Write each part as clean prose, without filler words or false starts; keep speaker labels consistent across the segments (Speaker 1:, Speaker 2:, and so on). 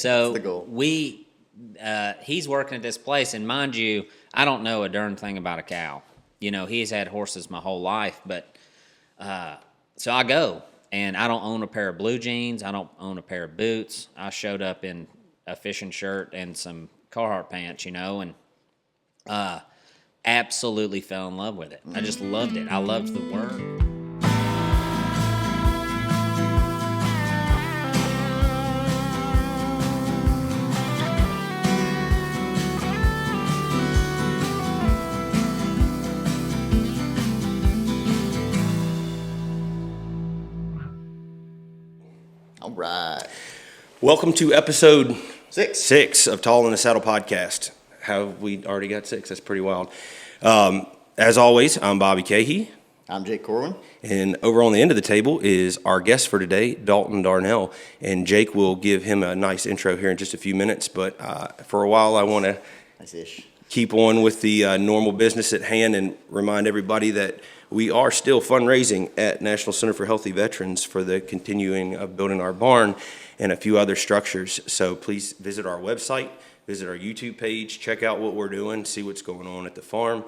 Speaker 1: So
Speaker 2: the goal.
Speaker 1: He's working at this place, and mind you, I don't know a darn thing about a cow. You know, he's had horses my whole life, but so I go, and I don't own a pair of blue jeans. I don't own a pair of boots. I showed up in a fishing shirt and some Carhartt pants, you know, and absolutely fell in love with it. I just loved it. I loved the work.
Speaker 2: All right.
Speaker 3: Welcome to episode
Speaker 2: 6
Speaker 3: of Tall in the Saddle podcast. Have we already got 6? That's pretty wild. As always, I'm Bobby Cahey.
Speaker 2: I'm Jake Corwin.
Speaker 3: And over on the end of the table is our guest for today, Dalton Darnell. And Jake will give him a nice intro here in just a few minutes. But for a while, I want to keep on with the normal business at hand and remind everybody that we are still fundraising at National Center for Healthy Veterans for the continuing of building our barn and a few other structures. So please visit our website, visit our YouTube page, check out what we're doing, see what's going on at the farm.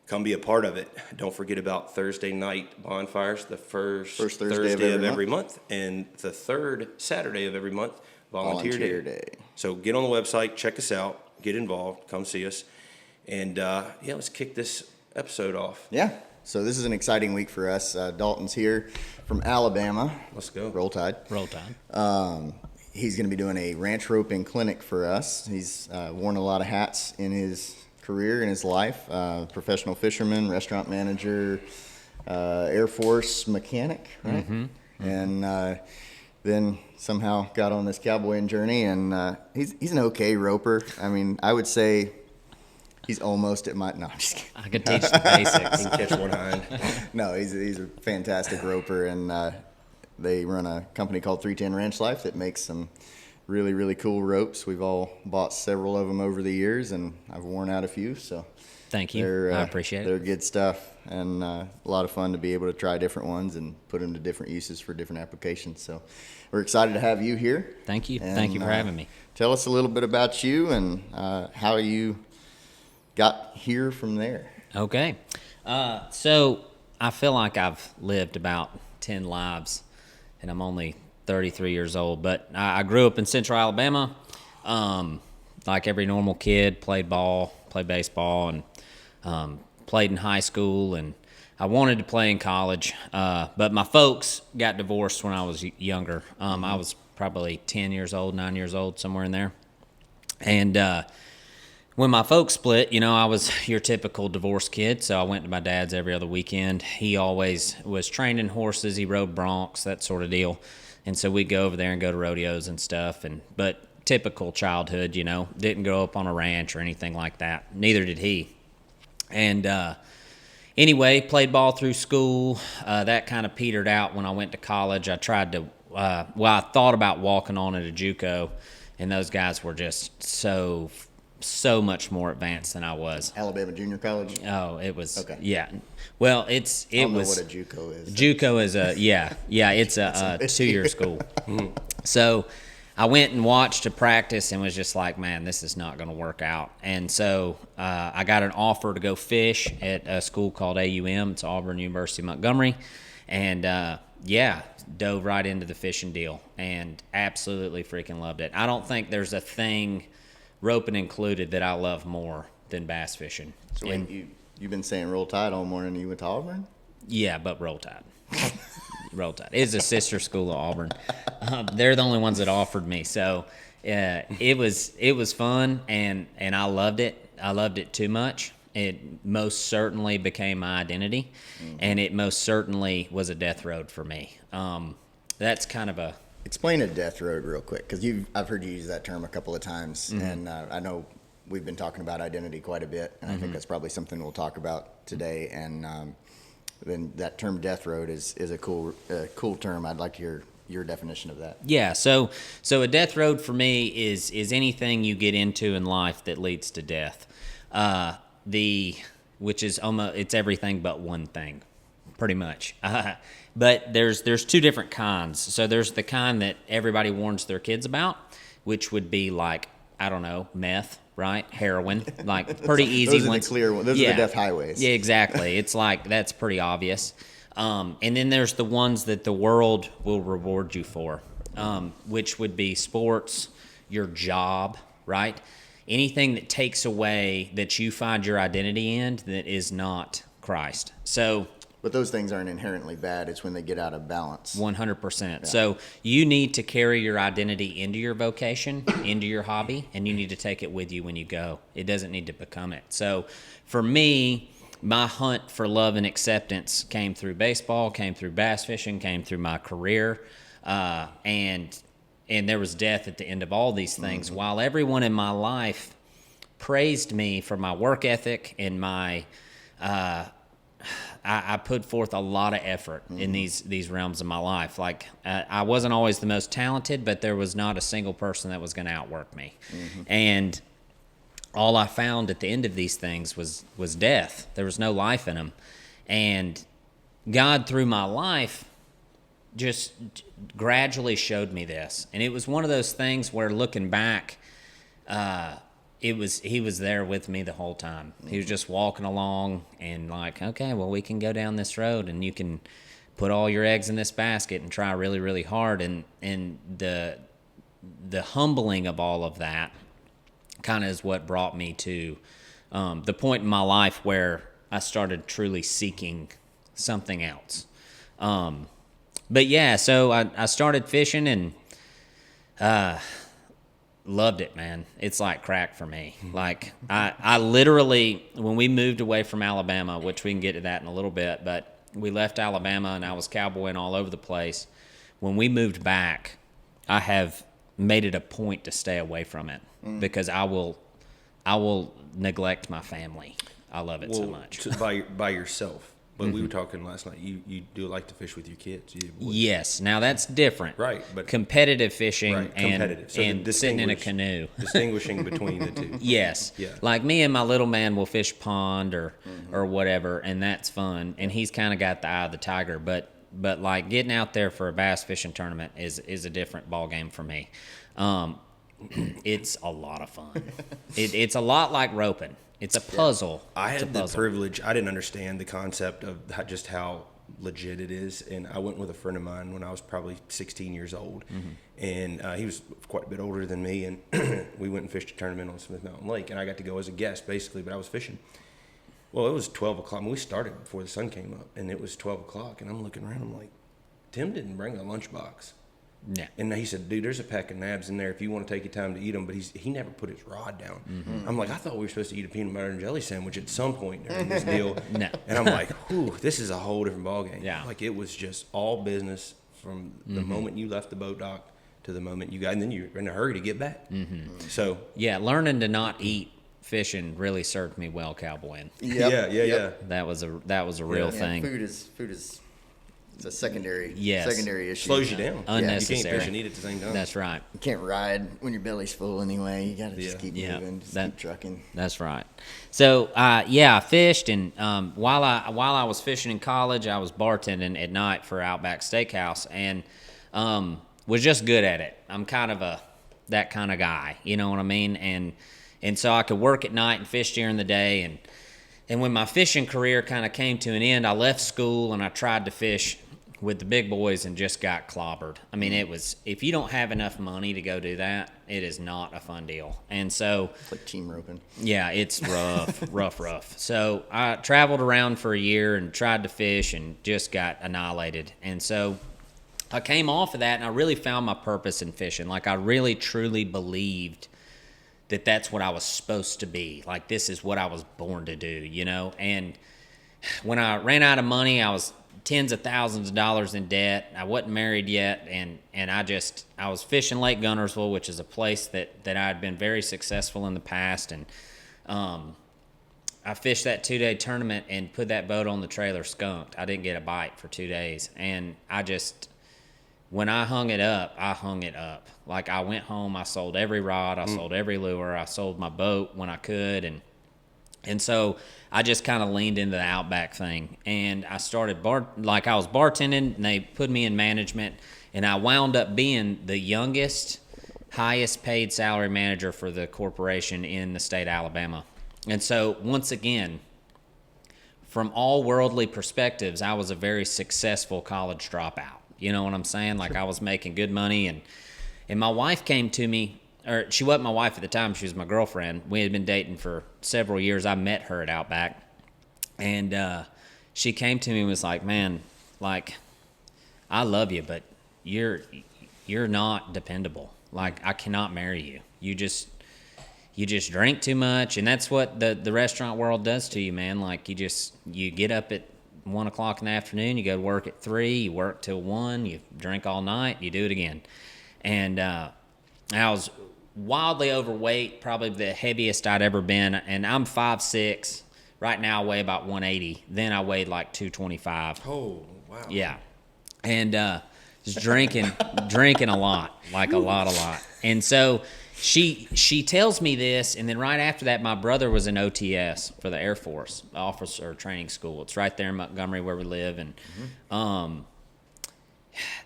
Speaker 3: Come be a part of it. Don't forget about Thursday night bonfires, the first Thursday of every month, and the third Saturday of every month, Volunteer Day. So get on the website, check us out, get involved, come see us, and let's kick this episode off.
Speaker 2: Yeah. So this is an exciting week for us. Dalton's here from Alabama.
Speaker 3: Let's go.
Speaker 2: Roll Tide.
Speaker 1: Roll Tide.
Speaker 2: He's going to be doing a ranch roping clinic for us. He's worn a lot of hats in his career, in his life. Professional fisherman, restaurant manager, Air Force mechanic, right? Mm-hmm. And then somehow got on this cowboying journey, and he's an okay roper. I mean, I would say he's almost at my... No, I'm just kidding.
Speaker 1: I could teach the basics.
Speaker 3: He can catch one hind.
Speaker 2: No, he's a fantastic roper, and they run a company called 310 Ranch Life that makes some really, really cool ropes. We've all bought several of them over the years, and I've worn out a few, so...
Speaker 1: Thank you. I appreciate it.
Speaker 2: They're good stuff, and a lot of fun to be able to try different ones and put them to different uses for different applications. So we're excited to have you here.
Speaker 1: Thank you.
Speaker 2: And,
Speaker 1: Thank you for having me.
Speaker 2: Tell us a little bit about you and how you got here from there.
Speaker 1: Okay. So I feel like I've lived about 10 lives, and I'm only 33 years old. But I grew up in Central Alabama. Like every normal kid, played ball, played baseball, and played in high school. And I wanted to play in college, but my folks got divorced when I was younger. I was probably 10 years old, 9 years old, somewhere in there. And when my folks split, you know, I was your typical divorced kid, so I went to my dad's every other weekend. He always was training horses. He rode broncs, that sort of deal. And so we'd go over there and go to rodeos and stuff. But typical childhood, you know, didn't grow up on a ranch or anything like that. Neither did he. And anyway, played ball through school. That kind of petered out when I went to college. I tried to, I thought about walking on at a JUCO, and those guys were just so much more advanced than I was.
Speaker 2: Alabama Junior College?
Speaker 1: Oh, it was,
Speaker 2: okay.
Speaker 1: Yeah. Well,
Speaker 2: I don't know what a JUCO is.
Speaker 1: JUCO is it's a 2-year school. So I went and watched a practice and was just like, man, this is not going to work out. And so I got an offer to go fish at a school called AUM. It's Auburn University Montgomery. And dove right into the fishing deal and absolutely freaking loved it. I don't think there's a thing, roping included, that I love more than bass fishing.
Speaker 2: So wait, you've been saying Roll Tide all morning. You went to Auburn?
Speaker 1: Yeah, but Roll Tide. Roll Tide. It's a sister school of Auburn. They're the only ones that offered me. So it was fun, and I loved it. I loved it too much. It most certainly became my identity, and it most certainly was a death road for me. That's kind of a...
Speaker 2: Explain a death road real quick, because I've heard you use that term a couple of times, and I know we've been talking about identity quite a bit, and I think that's probably something we'll talk about today. And then that term death road is a cool term. I'd like to hear your definition of that.
Speaker 1: Yeah, so a death road for me is anything you get into in life that leads to death. Which is almost, it's everything but one thing, pretty much. But there's two different kinds. So there's the kind that everybody warns their kids about, which would be like, I don't know, meth, right? Heroin, like pretty easy
Speaker 2: Those are
Speaker 1: ones.
Speaker 2: the clear ones. Those are the death highways.
Speaker 1: Yeah, exactly. It's like, that's pretty obvious. And then there's the ones that the world will reward you for, which would be sports, your job, right? Anything that takes away that you find your identity in that is not Christ. So,
Speaker 2: But those things aren't inherently bad. It's when they get out of balance.
Speaker 1: 100%.
Speaker 2: Yeah.
Speaker 1: So you need to carry your identity into your vocation, into your hobby, and you need to take it with you when you go. It doesn't need to become it. So for me, my hunt for love and acceptance came through baseball, came through bass fishing, came through my career, and there was death at the end of all these things.
Speaker 2: Mm-hmm.
Speaker 1: While everyone in my life praised me for my work ethic and my I put forth a lot of effort in these realms of my life. Like, I wasn't always the most talented, but there was not a single person that was going to outwork me. And all I found at the end of these things was death. There was no life in them. And God, through my life, just gradually showed me this. And it was one of those things where, looking back, he was there with me the whole time. He was just walking along and like, okay, well, we can go down this road and you can put all your eggs in this basket and try really, really hard. And the humbling of all of that kind of is what brought me to the point in my life where I started truly seeking something else. But yeah, so I started fishing and loved it, man. It's like crack for me. Like, I literally, when we moved away from Alabama, which we can get to that in a little bit, but we left Alabama and I was cowboying all over the place. When we moved back, I have made it a point to stay away from it because I will neglect my family. I love it so much.
Speaker 3: By yourself. But we were talking last night. You do like to fish with your kids.
Speaker 1: Yes. Now that's different.
Speaker 3: Right. But
Speaker 1: competitive fishing
Speaker 3: competitive.
Speaker 1: and sitting in a canoe.
Speaker 3: Distinguishing between the two.
Speaker 1: Yes.
Speaker 3: Yeah.
Speaker 1: Like me and my little man will fish pond or whatever, and that's fun. And he's kind of got the eye of the tiger. But like getting out there for a bass fishing tournament is a different ball game for me. It's a lot of fun. It's a lot like roping. It's a puzzle.
Speaker 3: I had the privilege. I didn't understand the concept of just how legit it is. And I went with a friend of mine when I was probably 16 years old. And he was quite a bit older than me. And we went and fished a tournament on Smith Mountain Lake. And I got to go as a guest, basically, but I was fishing. Well, it was 12 o'clock. I mean, we started before the sun came up. And it was 12 o'clock. And I'm looking around. I'm like, Tim didn't bring a lunchbox.
Speaker 1: Yeah.
Speaker 3: And he said, dude, there's a pack of nabs in there if you want to take your time to eat them. But he never put his rod down. I'm like, I thought we were supposed to eat a peanut butter and jelly sandwich at some point during this deal.
Speaker 1: No.
Speaker 3: And I'm like, whew, this is a whole different ballgame.
Speaker 1: Yeah.
Speaker 3: Like, it was just all business from the moment you left the boat dock to the moment you got, and then you're in a hurry to get back. So.
Speaker 1: Yeah, learning to not eat fishing really served me well cowboying.
Speaker 2: Yep.
Speaker 3: Yeah.
Speaker 1: That was a real thing.
Speaker 2: Food is it's a secondary issue.
Speaker 3: Slows you down.
Speaker 1: Unnecessary.
Speaker 3: You can't fish and eat at the same time.
Speaker 1: That's right.
Speaker 2: You can't ride when your belly's full anyway. You got to just keep moving, keep trucking.
Speaker 1: That's right. So I fished, and while I was fishing in college, I was bartending at night for Outback Steakhouse, and was just good at it. I'm kind of that kind of guy, you know what I mean? And so I could work at night and fish during the day, and when my fishing career kind of came to an end, I left school and I tried to fish with the big boys and just got clobbered. I mean, it was, if you don't have enough money to go do that, it is not a fun deal. And so
Speaker 2: it's like team roping.
Speaker 1: Yeah, it's rough, rough. So I traveled around for a year and tried to fish and just got annihilated. And so I came off of that and I really found my purpose in fishing. Like, I really truly believed that that's what I was supposed to be. Like, this is what I was born to do, you know? And when I ran out of money, I was tens of thousands of dollars in debt. I wasn't married yet, and I was fishing Lake Gunnersville, which is a place that I had been very successful in the past, and I fished that 2-day tournament and put that boat on the trailer skunked. I didn't get a bite for 2 days, and when I hung it up, I hung it up. Like, I went home, I sold every rod, I sold every lure, I sold my boat when I could, and so I just kind of leaned into the Outback thing, and I started I was bartending, and they put me in management, and I wound up being the youngest highest paid salary manager for the corporation in the state of Alabama. And so, once again, from all worldly perspectives, I was a very successful college dropout. You know what I'm saying? Like, I was making good money, and my wife came to me, or she wasn't my wife at the time, she was my girlfriend. We had been dating for several years. I met her at Outback, and she came to me and was like, man, like, I love you, but you're not dependable. Like, I cannot marry you. You just drink too much, and that's what the restaurant world does to you, man. Like, you get up at 1 o'clock in the afternoon, you go to work at 3, you work till 1, you drink all night, you do it again. And I was wildly overweight, probably the heaviest I'd ever been, and I'm 5'6". Right now I weigh about 180. Then I weighed like 225.
Speaker 3: Oh, wow.
Speaker 1: Yeah. And just drinking a lot, like a lot. And so she tells me this, and then right after that, my brother was in OTS for the Air Force, Officer Training School. It's right there in Montgomery where we live, and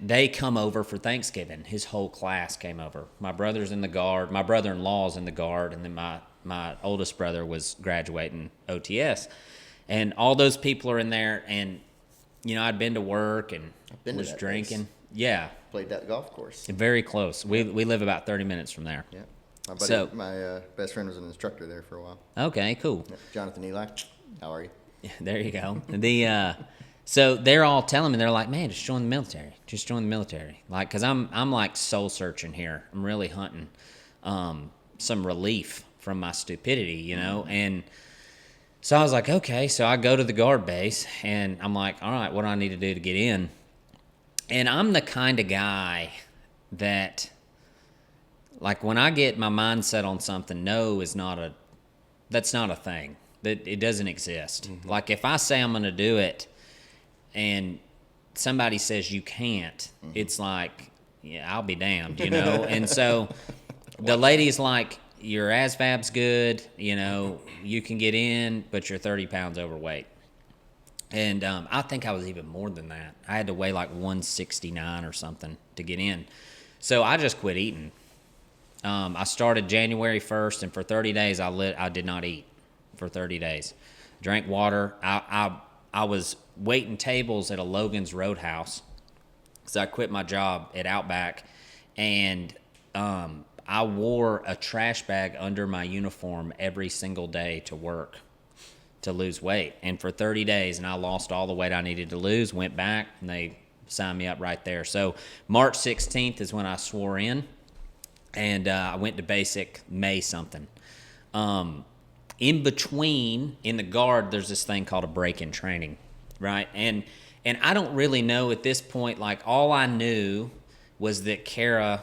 Speaker 1: they come over for Thanksgiving. His whole class came over. My brother's in the Guard. My brother-in-law's in the Guard, and then my oldest brother was graduating OTS. And all those people are in there, and, you know, I'd been to work and was drinking. Place. Yeah.
Speaker 2: Played that golf course.
Speaker 1: Very close. We live about 30 minutes from there.
Speaker 2: Yeah. My buddy, my best friend was an instructor there for a while.
Speaker 1: Okay, cool.
Speaker 2: Yeah. Jonathan Eli, how are you?
Speaker 1: There you go. So they're all telling me, they're like, man, just join the military. Just join the military. Like, because I'm like soul searching here. I'm really hunting some relief from my stupidity, you know? And so I was like, okay. So I go to the Guard base, and I'm like, all right, what do I need to do to get in? And I'm the kind of guy that, like, when I get my mindset on something, no is that's not a thing. That it doesn't exist. Mm-hmm. Like, if I say I'm going to do it and somebody says you can't, it's like, yeah, I'll be damned, you know? And so the lady's like, your ASVAB's good, you know, you can get in, but you're 30 pounds overweight. And I think I was even more than that. I had to weigh like 169 or something to get in. So I just quit eating. I started January 1st, and for 30 days I did not eat for 30 days. Drank water. I was waiting tables at a Logan's Roadhouse because I quit my job at Outback, and I wore a trash bag under my uniform every single day to work to lose weight. And for 30 days, and I lost all the weight I needed to lose, went back, and they signed me up right there. So March 16th is when I swore in, and I went to basic May something. In between, in the Guard, there's this thing called a break-in training, right? And I don't really know at this point, like, all I knew was that Kara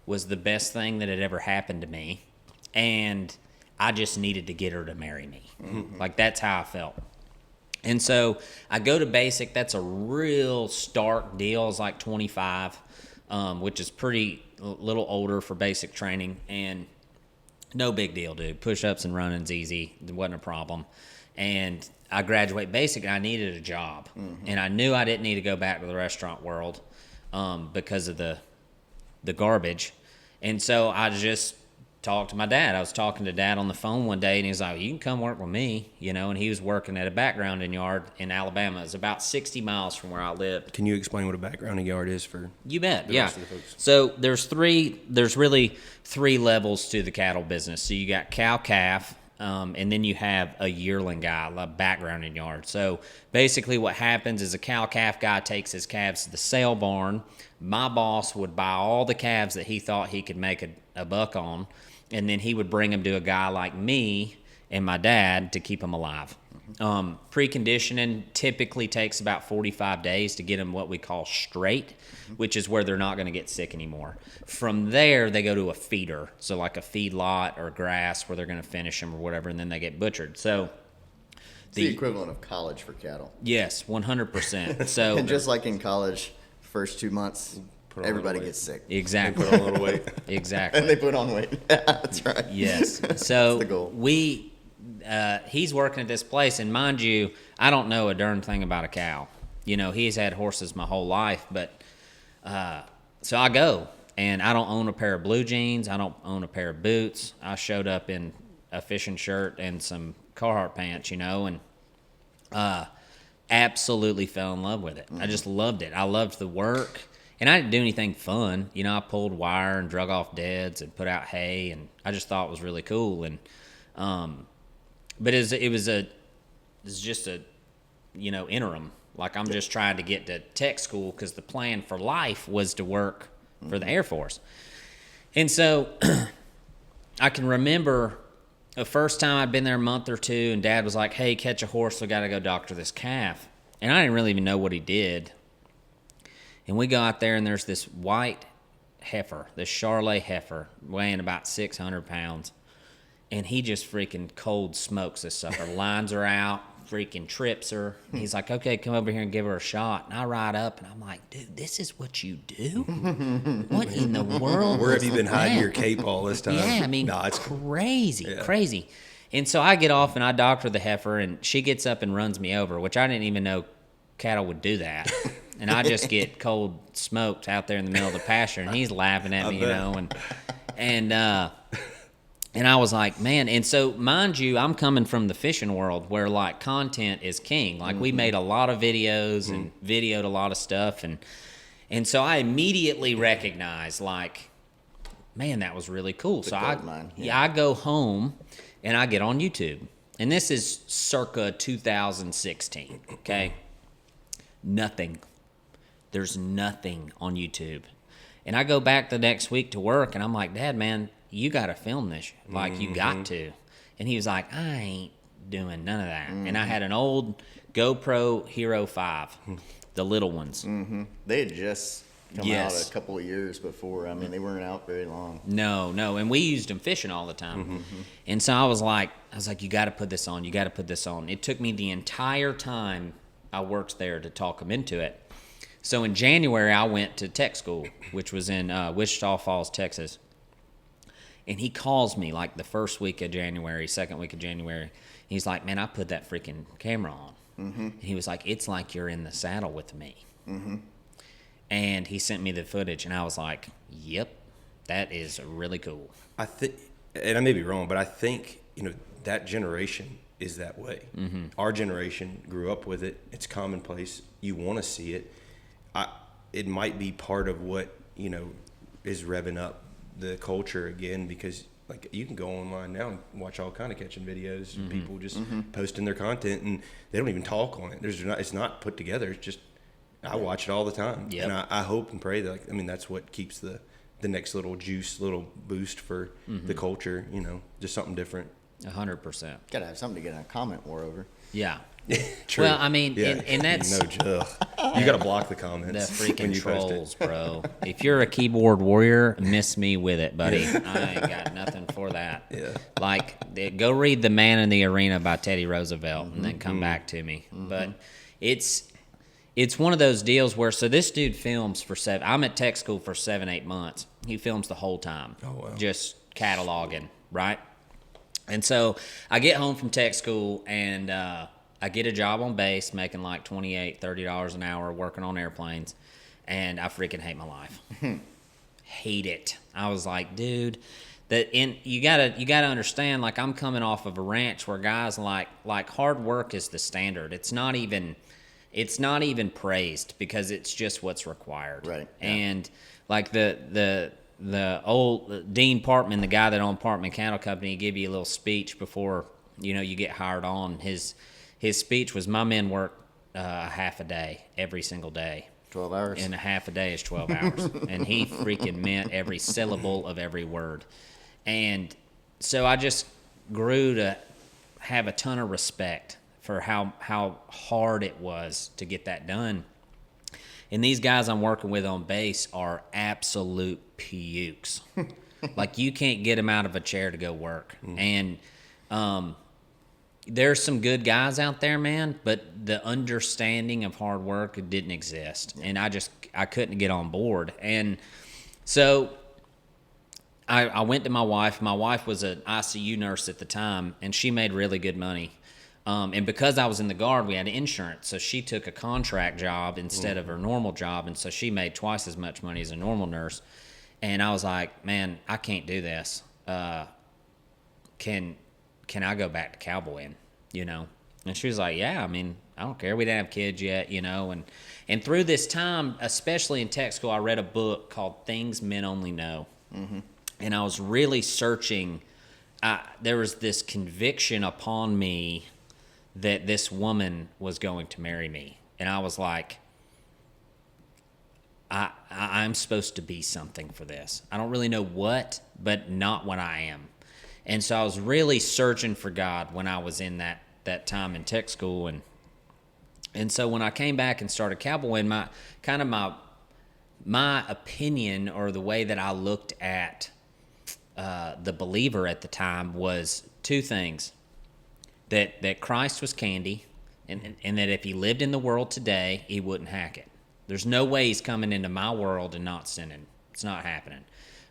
Speaker 1: was the best thing that had ever happened to me, and I just needed to get her to marry me. Mm-hmm. Like, that's how I felt. And so I go to basic. That's a real stark deal. It's like 25, which is pretty little older for basic training, and no big deal, dude. Push-ups and running's easy. It wasn't a problem. And I graduate basic, and I needed a job. Mm-hmm. And I knew I didn't need to go back to the restaurant world because of the garbage. And so I just talked to my dad. I was talking to Dad on the phone one day, and he was like, you can come work with me, you know, and he was working at a backgrounding yard in Alabama. It's about 60 miles from where I lived.
Speaker 3: Can you explain what a backgrounding yard is for
Speaker 1: You bet,
Speaker 3: the
Speaker 1: yeah.
Speaker 3: rest of the folks?
Speaker 1: So there's really three levels to the cattle business. So you got cow-calf, and then you have a yearling guy, a backgrounding yard. So basically what happens is a cow-calf guy takes his calves to the sale barn. My boss would buy all the calves that he thought he could make a buck on, and then he would bring them to a guy like me and my dad to keep them alive. Mm-hmm. Preconditioning typically takes about 45 days to get them what we call straight, which is where they're not going to get sick anymore. From there, they go to a feeder, so like a feed lot or grass where they're going to finish them or whatever, and then they get butchered. So
Speaker 2: it's the equivalent of college for cattle.
Speaker 1: Yes, 100%. So
Speaker 2: and just like in college, first 2 months, everybody gets sick.
Speaker 1: Exactly.
Speaker 3: They put on a little weight.
Speaker 1: Exactly.
Speaker 2: And they put on weight. That's right.
Speaker 1: Yes. So
Speaker 2: the goal.
Speaker 1: He's working at this place, and mind you, I don't know a darn thing about a cow. You know, he's had horses my whole life, but so I go, And I don't own a pair of blue jeans. I don't own a pair of boots. I showed up in a fishing shirt and some Carhartt pants, and absolutely fell in love with it. I just loved it. I loved the work. And I didn't do anything fun. I pulled wire and drug off deads and put out hay, and I just thought it was really cool. And but it was just a interim. Like, I'm just trying to get to tech school because the plan for life was to work for the Air Force. And so I can remember the first time I'd been there a month or two, and Dad was like, hey, catch a horse, we got to go doctor this calf. And I didn't really even know what he did. And we go out there, and there's this white heifer, this Charolais heifer, weighing about 600 pounds. And he just freaking cold smokes this sucker. Lines her out, freaking trips her. And he's like, okay, come over here and give her a shot. And I ride up, and I'm like, dude, this is what you do? What in the world?
Speaker 3: Where have you been hiding your cape all this time?
Speaker 1: Yeah, I mean, it's crazy, crazy. And so I get off, and I doctor the heifer, and she gets up and runs me over, which I didn't even know cattle would do that. And I just get cold smoked out there in the middle of the pasture, and he's laughing at me, and I was like, man. And so, mind you, I'm coming from the fishing world where, like, content is king. Like, we made a lot of videos and videoed a lot of stuff. And so I immediately recognized, like, man, that was really cool. So I go home and I get on YouTube. And this is circa 2016, okay? Nothing. There's nothing on YouTube. And I go back the next week to work, and I'm like, Dad, man, you got to film this. Like, you got to. And he was like, I ain't doing none of that. And I had an old GoPro Hero 5, the little ones.
Speaker 2: They had just come out a couple of years before. I mean, they weren't out very long.
Speaker 1: No. And we used them fishing all the time. And so I was like, you got to put this on. You got to put this on. It took me the entire time I worked there to talk him into it. So in January, I went to tech school, which was in Wichita Falls, Texas. And he calls me like the first week of January, second week of January. He's like, man, I put that freaking camera on. And he was like, it's like you're in the saddle with me. And he sent me the footage, and I was like, yep, that is really cool.
Speaker 3: I think, and I may be wrong, but I think, that generation is that way. Our generation grew up with it. It's commonplace. You want to see it. It might be part of what, is revving up the culture again, because like you can go online now and watch all kind of catching videos, people just posting their content, and they don't even talk on it. It's not put together. It's just, I watch it all the time. And I hope and pray that, that's what keeps the next little boost for the culture, just something different.
Speaker 1: 100%.
Speaker 2: Gotta have something to get in a comment war over.
Speaker 1: Yeah.
Speaker 3: True.
Speaker 1: Well, I mean, and that's
Speaker 3: you got to block the comments.
Speaker 1: The freaking trolls, bro. If you're a keyboard warrior, miss me with it, buddy. I ain't got nothing for that.
Speaker 3: Yeah.
Speaker 1: Like, go read The Man in the Arena by Teddy Roosevelt, and then come back to me. But it's one of those deals where, so this dude films for I'm at tech school for 7-8 months. He films the whole time.
Speaker 3: Oh, wow.
Speaker 1: Just cataloging, right? And so I get home from tech school, and I get a job on base making like $28, $30 an hour working on airplanes, and I freaking hate my life. Hate it. I was like, dude, you gotta understand, like, I'm coming off of a ranch where guys like hard work is the standard. It's not even praised because it's just what's required.
Speaker 2: Right. Yeah.
Speaker 1: And like the old Dean Partman, the guy that owned Partman Cattle Company, give you a little speech before you get hired on. His speech was, my men work a half a day every single day.
Speaker 2: 12 hours.
Speaker 1: And a half a day is 12 hours. And he freaking meant every syllable of every word. And so I just grew to have a ton of respect for how hard it was to get that done. And these guys I'm working with on base are absolute pukes. Like, you can't get them out of a chair to go work. And there's some good guys out there, man, but the understanding of hard work didn't exist. And I couldn't get on board. And so I went to my wife. My wife was an ICU nurse at the time, and she made really good money. And because I was in the Guard, we had insurance. So she took a contract job instead of her normal job. And so she made twice as much money as a normal nurse. And I was like, man, I can't do this. Can I go back to cowboying, you know? And she was like, yeah, I mean, I don't care. We didn't have kids yet, you know? And through this time, especially in tech school, I read a book called Things Men Only Know. And I was really searching. There was this conviction upon me that this woman was going to marry me. And I was like, I'm supposed to be something for this. I don't really know what, but not what I am. And so I was really searching for God when I was in that time in tech school. And so when I came back and started cowboying, my opinion, or the way that I looked at the believer at the time, was two things: that Christ was candy, and that if he lived in the world today, he wouldn't hack it. There's no way he's coming into my world and not sinning. It's not happening.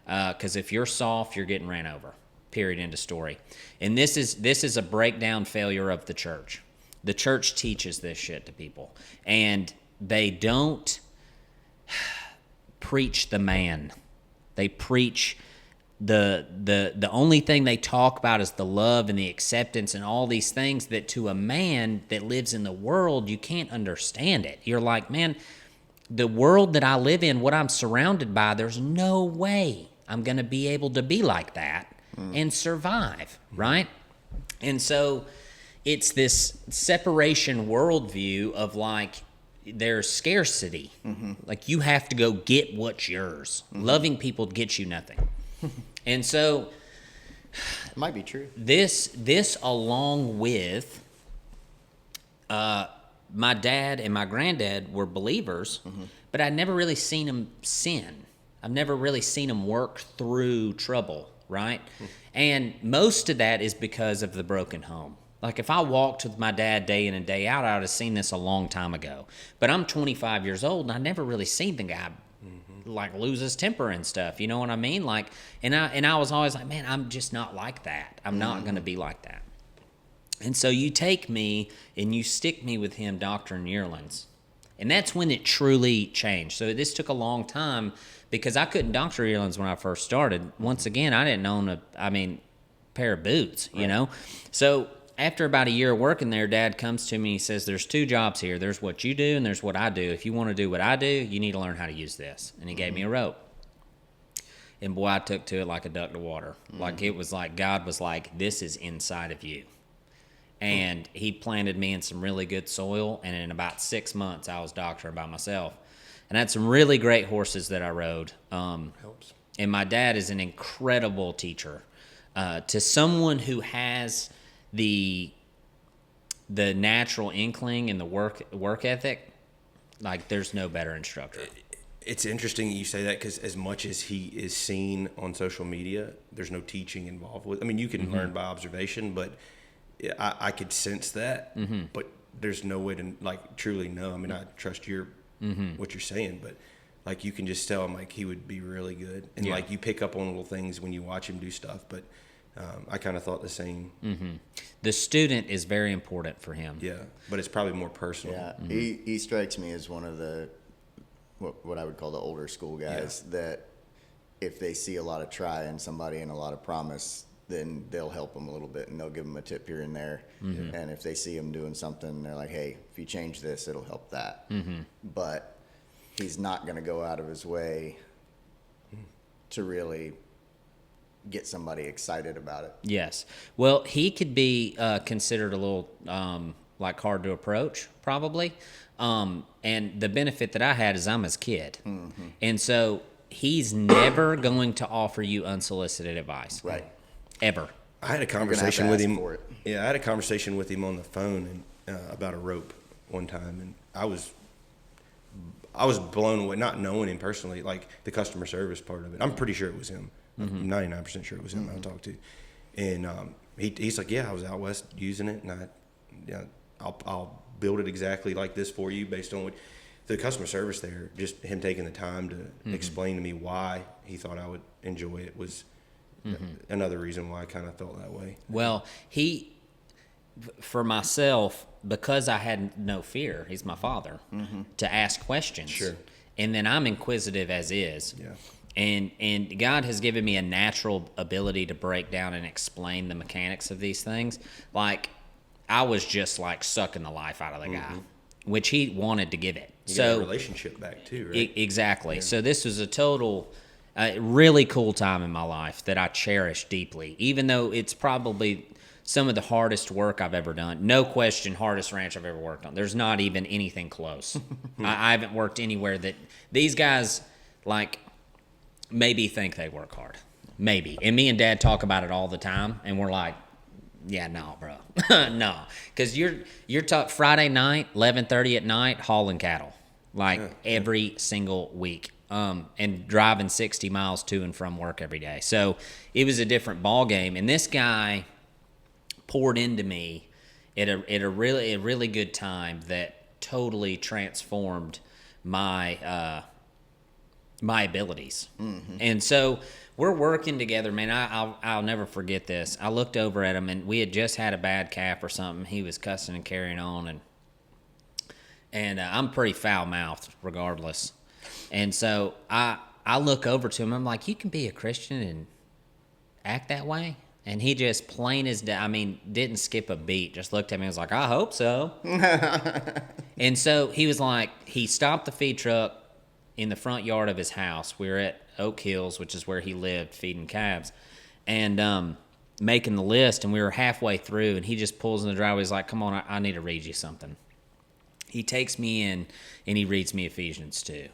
Speaker 1: Because if you're soft, you're getting ran over. Period. End of story. And this is a breakdown failure of the church. The church teaches this shit to people, and they don't preach the man. They preach the only thing they talk about is the love and the acceptance and all these things that to a man that lives in the world, you can't understand it. You're like, man, the world that I live in, what I'm surrounded by, there's no way I'm going to be able to be like that and survive, right? And so it's this separation worldview of like, there's scarcity. Like, you have to go get what's yours. Loving people gets you nothing. And so
Speaker 2: It might be true.
Speaker 1: this along with my dad and my granddad were believers, but I'd never really seen them sin. I've never really seen them work through trouble, right? And most of that is because of the broken home. Like, if I walked with my dad day in and day out, I would have seen this a long time ago. But I'm 25 years old, and I never really seen the guy like lose his temper and stuff. You know what I mean? Like, and I was always like, man, I'm just not like that. I'm not going to be like that. And so you take me and you stick me with him doctoring yearlings. And that's when it truly changed. So this took a long time because I couldn't doctor yearlings when I first started. Once again, I didn't own a pair of boots, you know? So after about a year of working there, Dad comes to me and he says, there's two jobs here. There's what you do and there's what I do. If you want to do what I do, you need to learn how to use this. And he gave me a rope. And boy, I took to it like a duck to water. Like, it was like God was like, this is inside of you. And he planted me in some really good soil, and in about 6 months, I was doctoring by myself. And I had some really great horses that I rode.
Speaker 3: Helps.
Speaker 1: And my dad is an incredible teacher. To someone who has the natural inkling and the work ethic, like, there's no better instructor.
Speaker 3: It's interesting you say that, because as much as he is seen on social media, there's no teaching involved with. I mean, you can learn by observation, but I could sense that, but there's no way to like truly know. I mean, I trust what you're saying, but like, you can just tell him like he would be really good, and like, you pick up on little things when you watch him do stuff. But I kind of thought the same.
Speaker 1: The student is very important for him.
Speaker 3: Yeah, but it's probably more personal.
Speaker 2: Yeah, he strikes me as one of the what I would call the older school guys that if they see a lot of try in somebody and a lot of promise, then they'll help them a little bit and they'll give them a tip here and there. And if they see them doing something, they're like, hey, if you change this, it'll help that. But he's not going to go out of his way to really get somebody excited about it.
Speaker 1: Yes. Well, he could be considered a little like hard to approach, probably. And the benefit that I had is I'm his kid. And so he's never going to offer you unsolicited advice.
Speaker 2: Right.
Speaker 1: Ever.
Speaker 3: I had a conversation with him. Yeah, I had a conversation with him on the phone and about a rope one time, and I was blown away, not knowing him personally, like the customer service part of it. I'm pretty sure it was him. I'm 99% sure it was him I talked to, and he's like, yeah, I was out west using it, and I'll build it exactly like this for you based on what the customer service there. Just him taking the time to explain to me why he thought I would enjoy it was. Another reason why I kind of felt that way.
Speaker 1: Well, for myself, because I had no fear, he's my father, to ask questions.
Speaker 3: Sure.
Speaker 1: And then I'm inquisitive as is.
Speaker 3: Yeah.
Speaker 1: And God has given me a natural ability to break down and explain the mechanics of these things. Like, I was just like sucking the life out of the guy, which he wanted to give it.
Speaker 3: You got a relationship back too, right?
Speaker 1: Exactly. Yeah. So this was a total, really cool time in my life that I cherish deeply, even though it's probably some of the hardest work I've ever done. No question, hardest ranch I've ever worked on. There's not even anything close. I haven't worked anywhere that these guys, like, maybe think they work hard. Maybe. And me and Dad talk about it all the time, and we're like, yeah, no, bro. No. Because you're Friday night, 11:30 at night, hauling cattle. Like, every single week. And driving 60 miles to and from work every day. So it was a different ball game. And this guy poured into me at a really good time that totally transformed my my abilities. And so we're working together, man. I'll never forget this. I looked over at him, and we had just had a bad calf or something. He was cussing and carrying on, and I'm pretty foul mouthed regardless. And so I look over to him. I'm like, you can be a Christian and act that way? And he just plain as day, didn't skip a beat. Just looked at me and was like, I hope so. And so he was like, he stopped the feed truck in the front yard of his house. We were at Oak Hills, which is where he lived, feeding calves, and making the list. And we were halfway through, and he just pulls in the driveway. He's like, come on, I need to read you something. He takes me in, and he reads me Ephesians 2.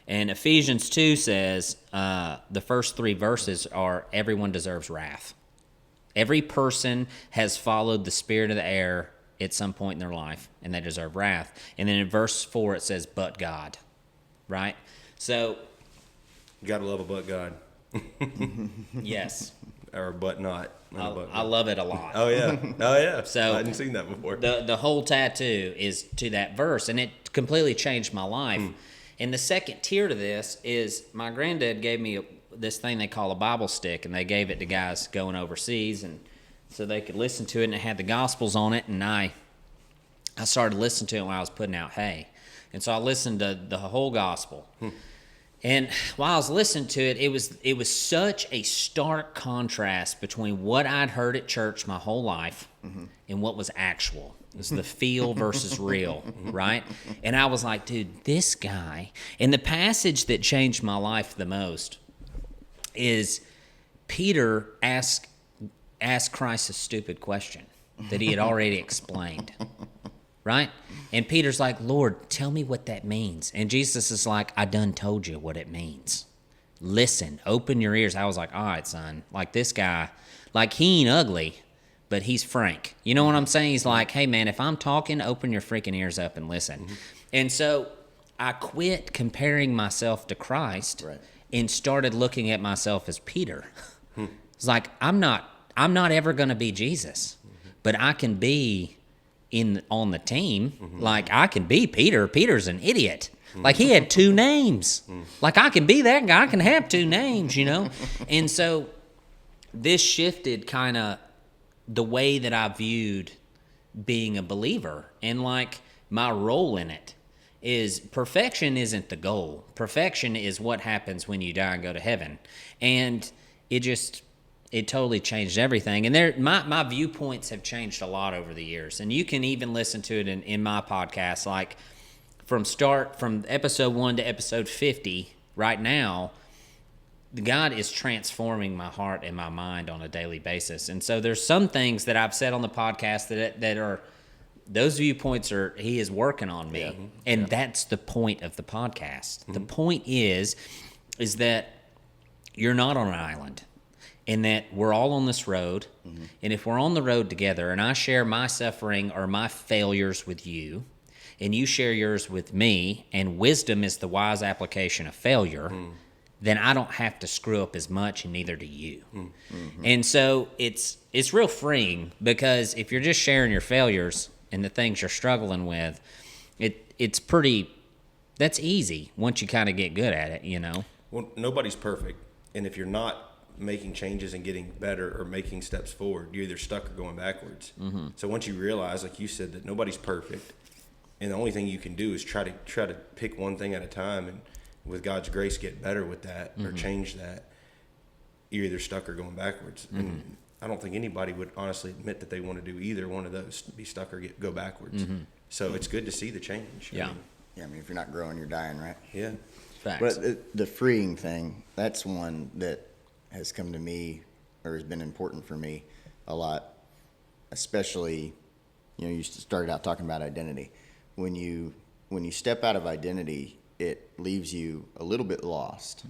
Speaker 1: And Ephesians 2 says, the first 3 verses are, everyone deserves wrath. Every person has followed the spirit of the air at some point in their life, and they deserve wrath. And then in verse 4 it says, but God. Right? So,
Speaker 3: you gotta love a but God.
Speaker 1: Yes.
Speaker 3: Or but not.
Speaker 1: I love it a lot.
Speaker 3: Oh yeah.
Speaker 1: So
Speaker 3: I hadn't seen that before.
Speaker 1: The whole tattoo is to that verse, and it completely changed my life. And the second tier to this is, my granddad gave me this thing they call a Bible stick, and they gave it to guys going overseas, and so they could listen to it, and it had the Gospels on it, and I started listening to it when I was putting out hay. And so I listened to the whole Gospel. And while I was listening to it, it was such a stark contrast between what I'd heard at church my whole life and what was actual. It was the feel versus real, right? And I was like, dude, this guy. And the passage that changed my life the most is Peter asked Christ a stupid question that he had already explained, right? And Peter's like, Lord, tell me what that means. And Jesus is like, I done told you what it means. Listen, open your ears. I was like, all right, son. Like, this guy, like, he ain't ugly, but he's frank. You know what I'm saying? He's like, hey, man, if I'm talking, open your freaking ears up and listen. And so I quit comparing myself to Christ, right, and started looking at myself as Peter. It's like, I'm not ever going to be Jesus, but I can be on the team. Like, I can be Peter. Peter's an idiot. Like, he had 2 names. Like, I can be that guy. I can have 2 names, you know? And so this shifted kind of the way that I viewed being a believer, and like my role in it is, perfection isn't the goal. Perfection is what happens when you die and go to heaven. And it totally changed everything. And my viewpoints have changed a lot over the years. And you can even listen to it in my podcast, like from episode 1 to episode 50 right now. God is transforming my heart and my mind on a daily basis. And so there's some things that I've said on the podcast that are, those viewpoints are, he is working on me. Yeah. And that's the point of the podcast. The point is that you're not on an island, and that we're all on this road. And if we're on the road together, and I share my suffering or my failures with you, and you share yours with me, and wisdom is the wise application of failure, then I don't have to screw up as much, and neither do you. And so it's real freeing, because if you're just sharing your failures and the things you're struggling with, that's easy once you kind of get good at it, you know?
Speaker 3: Well, nobody's perfect. And if you're not making changes and getting better or making steps forward, you're either stuck or going backwards. So once you realize, like you said, that nobody's perfect, and the only thing you can do is try to pick one thing at a time with God's grace, get better with that or change that, you're either stuck or going backwards. And I don't think anybody would honestly admit that they want to do either one of those, be stuck or go backwards. So it's good to see the change.
Speaker 1: Yeah.
Speaker 2: I mean, if you're not growing, you're dying, right?
Speaker 3: Yeah.
Speaker 1: Facts.
Speaker 2: But the freeing thing, that's one that has come to me or has been important for me a lot, especially, you started out talking about identity. When you step out of identity, it leaves you a little bit lost.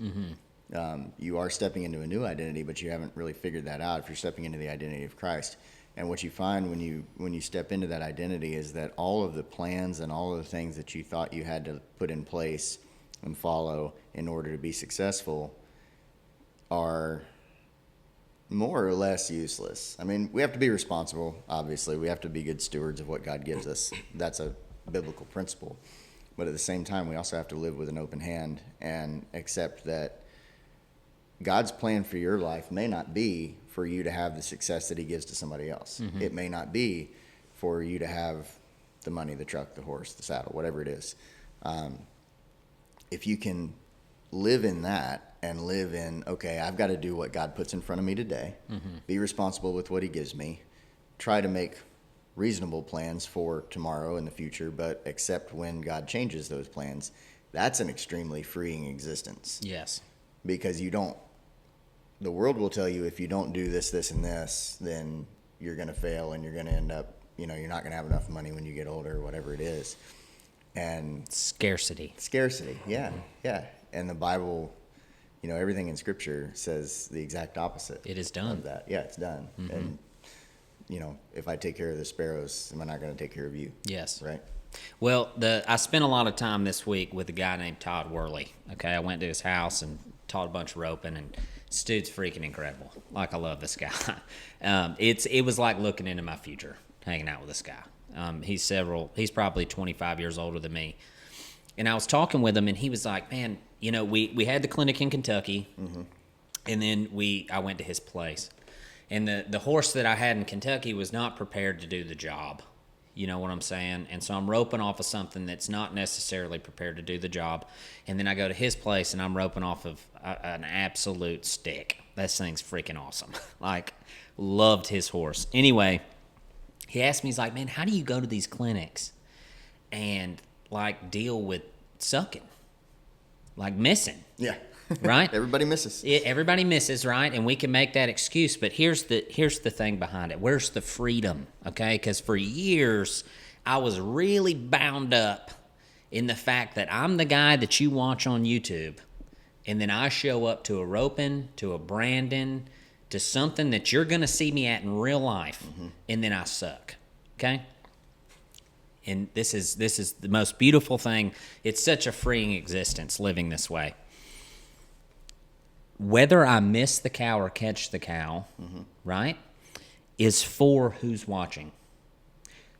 Speaker 2: You are stepping into a new identity, but you haven't really figured that out if you're stepping into the identity of Christ. And what you find when you step into that identity is that all of the plans and all of the things that you thought you had to put in place and follow in order to be successful are more or less useless. I mean, we have to be responsible, obviously. We have to be good stewards of what God gives us. That's a biblical principle. But at the same time, we also have to live with an open hand and accept that God's plan for your life may not be for you to have the success that he gives to somebody else. It may not be for you to have the money, the truck, the horse, the saddle, whatever it is. If you can live in that and live in, okay, I've got to do what God puts in front of me today, be responsible with what he gives me, try to make reasonable plans for tomorrow and the future, but accept when God changes those plans, that's an extremely freeing existence.
Speaker 1: Yes.
Speaker 2: Because the world will tell you if you don't do this, this, and this, then you're going to fail and you're going to end up, you're not going to have enough money when you get older or whatever it is. And
Speaker 1: Scarcity,
Speaker 2: yeah. And the Bible, everything in Scripture says the exact opposite.
Speaker 1: It is done.
Speaker 2: Of that. Yeah, it's done. And, if I take care of the sparrows, am I not going to take care of you?
Speaker 1: Yes.
Speaker 2: Right?
Speaker 1: Well, I spent a lot of time this week with a guy named Todd Worley. Okay, I went to his house and taught a bunch of roping, and this dude's freaking incredible. Like, I love this guy. It was like looking into my future, hanging out with this guy. He's probably 25 years older than me. And I was talking with him, and he was like, man, we had the clinic in Kentucky, and then I went to his place. And the horse that I had in Kentucky was not prepared to do the job. You know what I'm saying? And so I'm roping off of something that's not necessarily prepared to do the job. And then I go to his place, and I'm roping off of an absolute stick. That thing's freaking awesome. Like, loved his horse. Anyway, he asked me, he's like, man, how do you go to these clinics and, like, deal with sucking? Like, missing.
Speaker 2: Yeah.
Speaker 1: Right?
Speaker 2: Everybody misses.
Speaker 1: Everybody misses, right? And we can make that excuse, but here's the thing behind it. Where's the freedom, okay? Because for years, I was really bound up in the fact that I'm the guy that you watch on YouTube, and then I show up to a roping, to a branding, to something that you're going to see me at in real life, and then I suck, okay? And this is the most beautiful thing. It's such a freeing existence living this way. Whether I miss the cow or catch the cow, right, is for who's watching.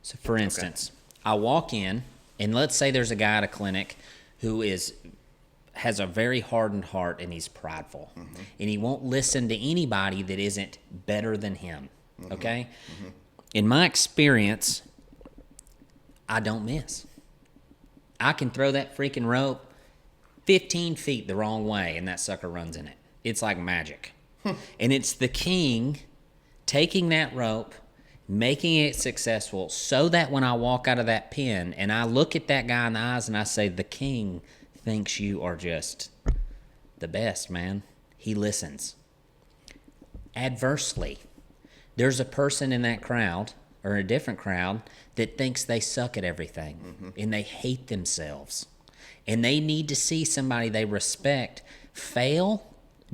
Speaker 1: So, for instance, I walk in, and let's say there's a guy at a clinic who has a very hardened heart, and he's prideful, and he won't listen to anybody that isn't better than him, okay? In my experience, I don't miss. I can throw that freaking rope 15 feet the wrong way, and that sucker runs in it. It's like magic. And it's the king taking that rope, making it successful, so that when I walk out of that pen and I look at that guy in the eyes and I say, the king thinks you are just the best, man. He listens. Adversely, there's a person in that crowd or a different crowd that thinks they suck at everything and they hate themselves. And they need to see somebody they respect fail,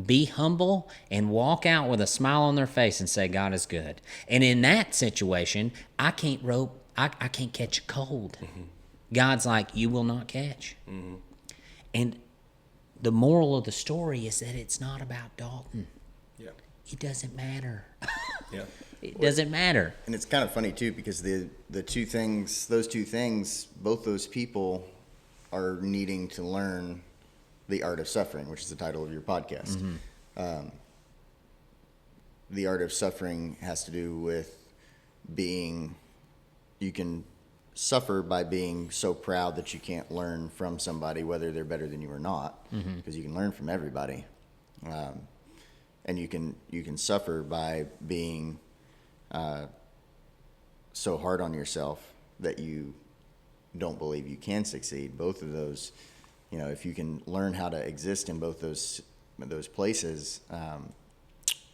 Speaker 1: be humble, and walk out with a smile on their face and say, God is good. And in that situation, I can't rope, I can't catch a cold. God's like, you will not catch. And the moral of the story is that it's not about Dalton.
Speaker 3: Yeah.
Speaker 1: It doesn't matter.
Speaker 3: Yeah.
Speaker 1: It doesn't matter.
Speaker 2: And it's kind of funny, too, because those two things, both those people are needing to learn the art of suffering, which is the title of your podcast. The art of suffering has to do with you can suffer by being so proud that you can't learn from somebody, whether they're better than you or not, because you can learn from everybody. And you can suffer by being so hard on yourself that you don't believe you can succeed. Both of those, if you can learn how to exist in both those places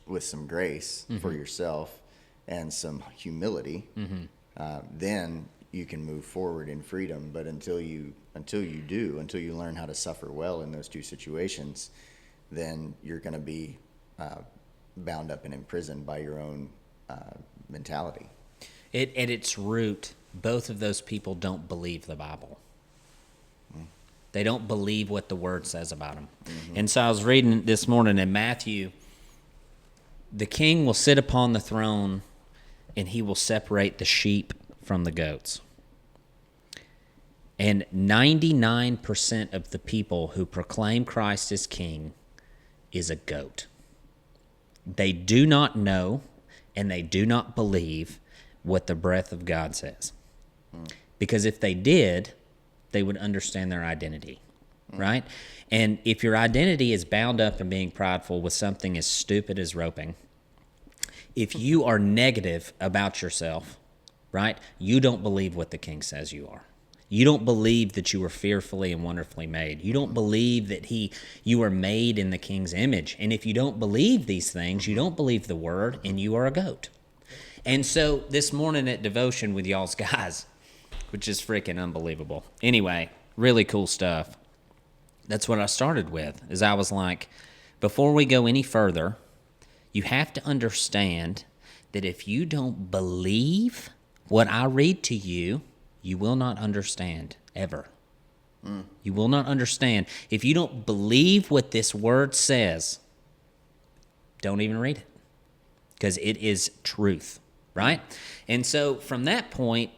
Speaker 2: with some grace for yourself and some humility, then you can move forward in freedom. But until you learn how to suffer well in those two situations, then you're going to be bound up and imprisoned by your own mentality.
Speaker 1: At its root, both of those people don't believe the Bible. They don't believe what the Word says about them. And so I was reading this morning in Matthew, the king will sit upon the throne and he will separate the sheep from the goats. And 99% of the people who proclaim Christ as king is a goat. They do not know and they do not believe what the breath of God says. Because if they did, they would understand their identity, right? And if your identity is bound up in being prideful with something as stupid as roping, if you are negative about yourself, right, you don't believe what the king says you are. You don't believe that you were fearfully and wonderfully made. You don't believe that you are made in the king's image. And if you don't believe these things, you don't believe the word, and you are a goat. And so this morning at devotion with y'all's guys, which is freaking unbelievable. Anyway, really cool stuff. That's what I started with, is I was like, before we go any further, you have to understand that if you don't believe what I read to you, you will not understand, ever. You will not understand. If you don't believe what this word says, don't even read it, because it is truth, right? And so from that point,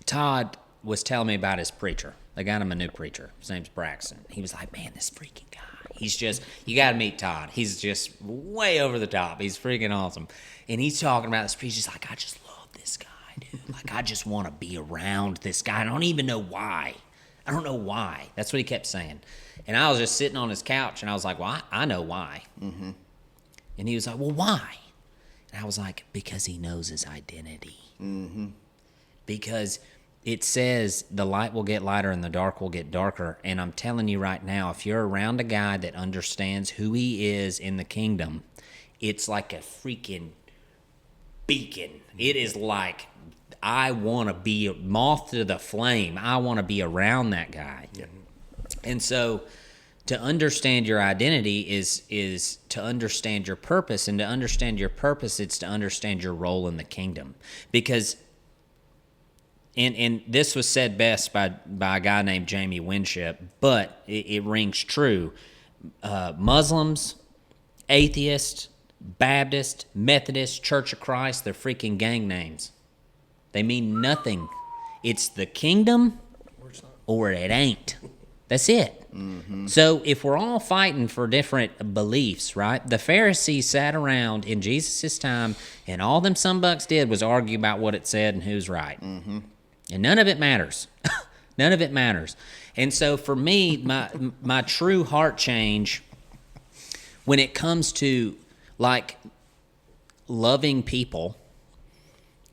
Speaker 1: Todd was telling me about his preacher. They got him a new preacher. His name's Braxton. He was like, man, this freaking guy. He's just, you got to meet Todd. He's just way over the top. He's freaking awesome. And he's talking about this preacher. He's like, I just love this guy, dude. Like, I just want to be around this guy. I don't even know why. I don't know why. That's what he kept saying. And I was just sitting on his couch, and I was like, well, I know why. And he was like, well, why? And I was like, because he knows his identity. Because it says the light will get lighter and the dark will get darker. And I'm telling you right now, if you're around a guy that understands who he is in the kingdom, it's like a freaking beacon. It is like, I want to be a moth to the flame. I want to be around that guy. And so to understand your identity is to understand your purpose. And to understand your purpose, it's to understand your role in the kingdom. Because And this was said best by a guy named Jamie Winship, but it rings true. Muslims, atheists, Baptist, Methodist, Church of Christ, they're freaking gang names. They mean nothing. It's the kingdom or it ain't. That's it. So if we're all fighting for different beliefs, right? The Pharisees sat around in Jesus' time, and all them sumbucks did was argue about what it said and who's right. And none of it matters. None of it matters. And so for me, my true heart change when it comes to like loving people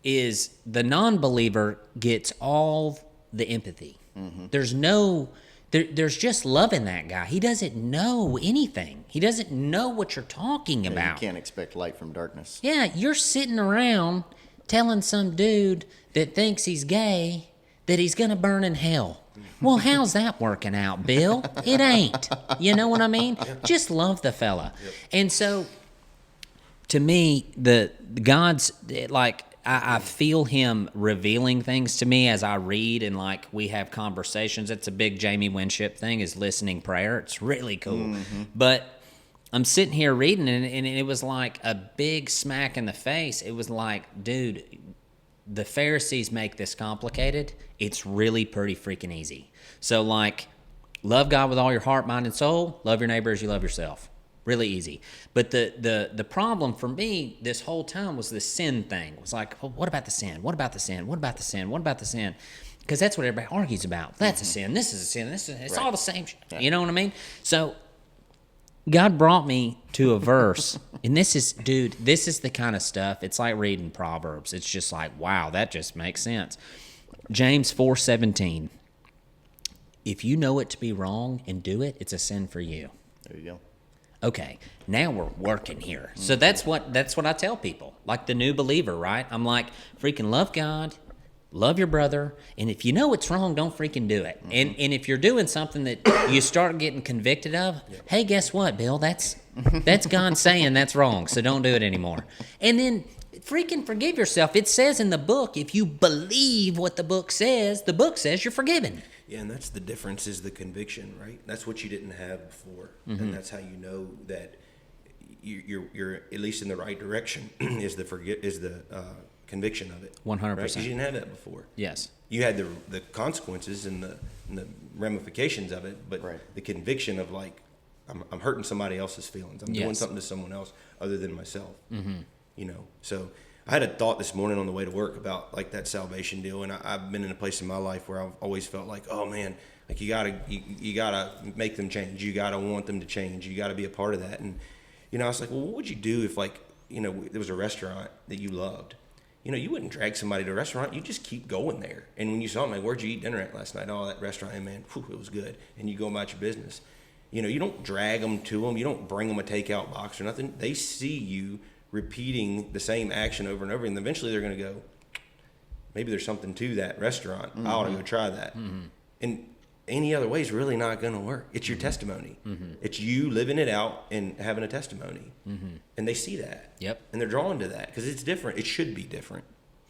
Speaker 1: is the non-believer gets all the empathy. There's just loving that guy. He doesn't know anything. He doesn't know what you're talking about.
Speaker 2: You can't expect light from darkness.
Speaker 1: Yeah, you're sitting around telling some dude that thinks he's gay that he's going to burn in hell. Well, how's that working out, Bill? It ain't. You know what I mean? Just love the fella. And so, to me, the God's, like, I feel him revealing things to me as I read and, like, we have conversations. It's a big Jamie Winship thing, is listening prayer. It's really cool. But I'm sitting here reading it, and it was like a big smack in the face. It was like, dude, the Pharisees make this complicated. It's really pretty freaking easy. So, like, love God with all your heart, mind, and soul. Love your neighbor as you love yourself. Really easy. But the problem for me this whole time was the sin thing. It was like, well, what about the sin? What about the sin? What about the sin? What about the sin? Because that's what everybody argues about. That's a sin. This is a sin. It's all the same shit. Yeah. You know what I mean? So God brought me to a verse, and this is the kind of stuff. It's like reading Proverbs. It's just like, wow, that just makes sense. James 4:17. If you know it to be wrong and do it, it's a sin for you.
Speaker 2: There you go.
Speaker 1: Okay, now we're working here. So that's what I tell people. Like the new believer, right? I'm like, freaking love God, love your brother, and if you know it's wrong, don't freaking do it. And if you're doing something that you start getting convicted of, hey, guess what, Bill? That's God saying that's wrong, so don't do it anymore. And then freaking forgive yourself. It says in the book, if you believe what the book says you're forgiven.
Speaker 3: Yeah, and that's the difference, is the conviction, right? That's what you didn't have before, and that's how you know that you're at least in the right direction. is the conviction of it.
Speaker 1: 100%.
Speaker 3: Right? 'Cause you didn't have that before.
Speaker 1: Yes.
Speaker 3: You had the consequences and the ramifications of it, but the conviction of like, I'm hurting somebody else's feelings. I'm doing something to someone else other than myself. You know, so I had a thought this morning on the way to work about like that salvation deal, and I've been in a place in my life where I've always felt like, oh man, like you gotta make them change. You gotta want them to change. You gotta be a part of that. And you know, I was like, well, what would you do if like, you know, there was a restaurant that you loved? You know, you wouldn't drag somebody to a restaurant. You just keep going there. And when you saw them, like, where'd you eat dinner at last night? Oh, that restaurant, and man, whew, it was good. And you go about your business. You know, you don't drag them to them. You don't bring them a takeout box or nothing. They see you repeating the same action over and over, and eventually they're going to go, maybe there's something to that restaurant. I ought to go try that. And any other way is really not going to work. It's your testimony. It's you living it out and having a testimony. And they see that.
Speaker 1: Yep.
Speaker 3: And they're drawn to that because it's different. It should be different.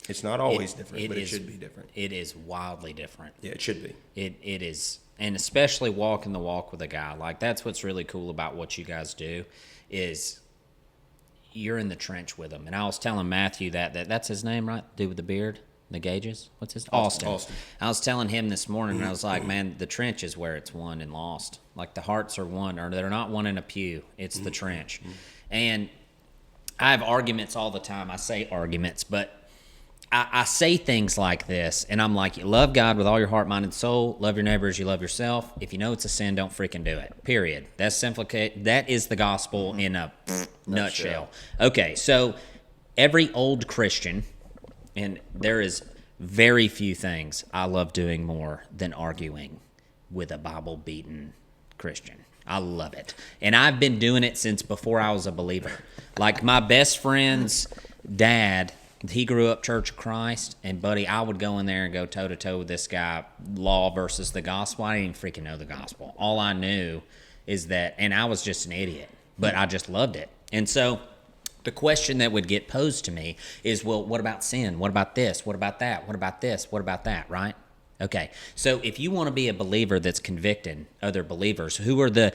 Speaker 3: It's not always different, but it should be different.
Speaker 1: It is wildly different.
Speaker 3: Yeah, it should be.
Speaker 1: It is. And especially walking the walk with a guy. Like, that's what's really cool about what you guys do is you're in the trench with him. And I was telling Matthew that's his name, right? Dude with the beard, the gauges. What's his? Austin. I was telling him this morning, and I was like, man, the trench is where it's won and lost. Like, the hearts are won, or they're not won in a pew. It's the trench. And I have arguments all the time. I say arguments, but I say things like this, and I'm like, you love God with all your heart, mind, and soul. Love your neighbor as you love yourself. If you know it's a sin, don't freaking do it. Period. That's simple. That is the gospel in a nutshell. Okay, so every old Christian, and there is very few things I love doing more than arguing with a Bible-beaten Christian. I love it. And I've been doing it since before I was a believer. Like, my best friend's dad, he grew up Church of Christ, and buddy, I would go in there and go toe-to-toe with this guy, law versus the gospel. I didn't even freaking know the gospel. All I knew is that, and I was just an idiot, but I just loved it. And so the question that would get posed to me is, well, what about sin? What about this? What about that? What about this? What about that, right? Okay, so if you want to be a believer that's convicting other believers, who are the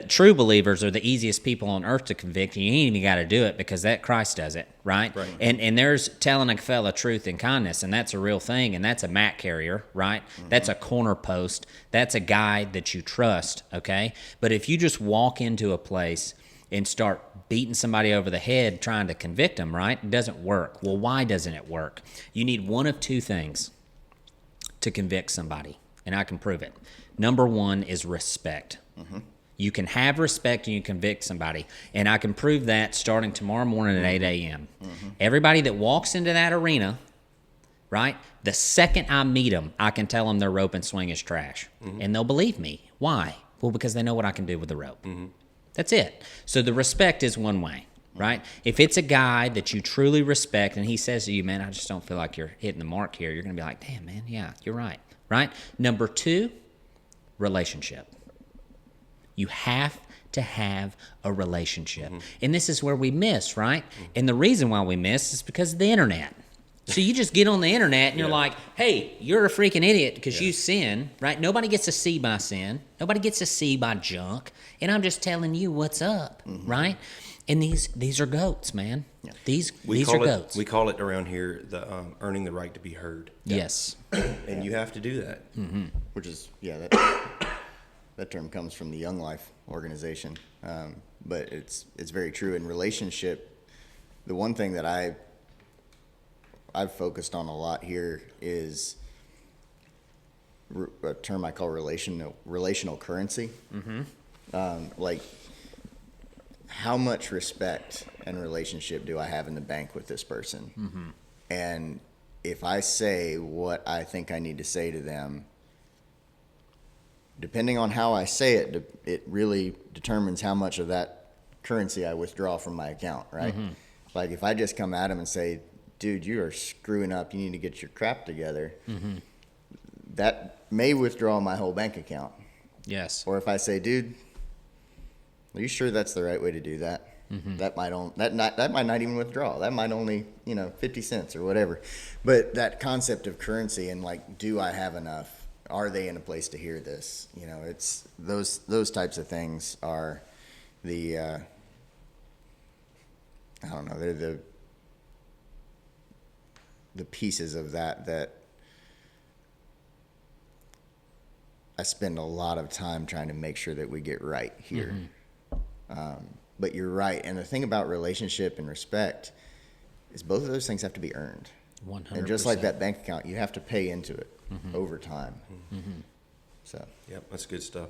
Speaker 1: true believers are the easiest people on earth to convict, and you ain't even got to do it because that Christ does it, right? And there's telling a fella truth and kindness, and that's a real thing, and that's a mat carrier, right? That's a corner post. That's a guy that you trust, okay? But if you just walk into a place and start beating somebody over the head trying to convict them, right? It doesn't work. Well, why doesn't it work? You need one of two things to convict somebody, and I can prove it. Number one is respect. You can have respect and you convict somebody, and I can prove that starting tomorrow morning at 8 a.m. Everybody that walks into that arena, right, the second I meet them, I can tell them their rope and swing is trash, and they'll believe me. Why? Well, because they know what I can do with the rope. That's it. So the respect is one way. Right? If it's a guy that you truly respect and he says to you, man, I just don't feel like you're hitting the mark here, you're going to be like, damn, man, yeah, you're right. Right? Number two, relationship. You have to have a relationship. And this is where we miss, right? And the reason why we miss is because of the internet. So you just get on the internet and you're like, hey, you're a freaking idiot because you sin, right? Nobody gets to see my sin. Nobody gets to see my junk. And I'm just telling you what's up, right? And these are goats, man. Yeah. These are goats.
Speaker 3: We call it around here the earning the right to be heard.
Speaker 1: Yes.
Speaker 3: And you have to do that.
Speaker 2: Which is, that term comes from the Young Life organization. but it's very true. In relationship, the one thing that I've focused on a lot here is a term I call relational currency. Like, how much respect and relationship do I have in the bank with this person? And if I say what I think I need to say to them, depending on how I say it, it really determines how much of that currency I withdraw from my account, right? Like, if I just come at them and say, dude, you are screwing up, you need to get your crap together, that may withdraw my whole bank account.
Speaker 1: Yes.
Speaker 2: Or if I say, dude, are you sure that's the right way to do that? That might not even withdraw. That might only 50 cents or whatever. But that concept of currency and, like, do I have enough? Are they in a place to hear this? It's those types of things are the I don't know. They're the pieces of that I spend a lot of time trying to make sure that we get right here. But you're right. And the thing about relationship and respect is both of those things have to be earned.
Speaker 1: 100%.
Speaker 2: And just like that bank account, you have to pay into it over time. So,
Speaker 3: Yep, that's good stuff.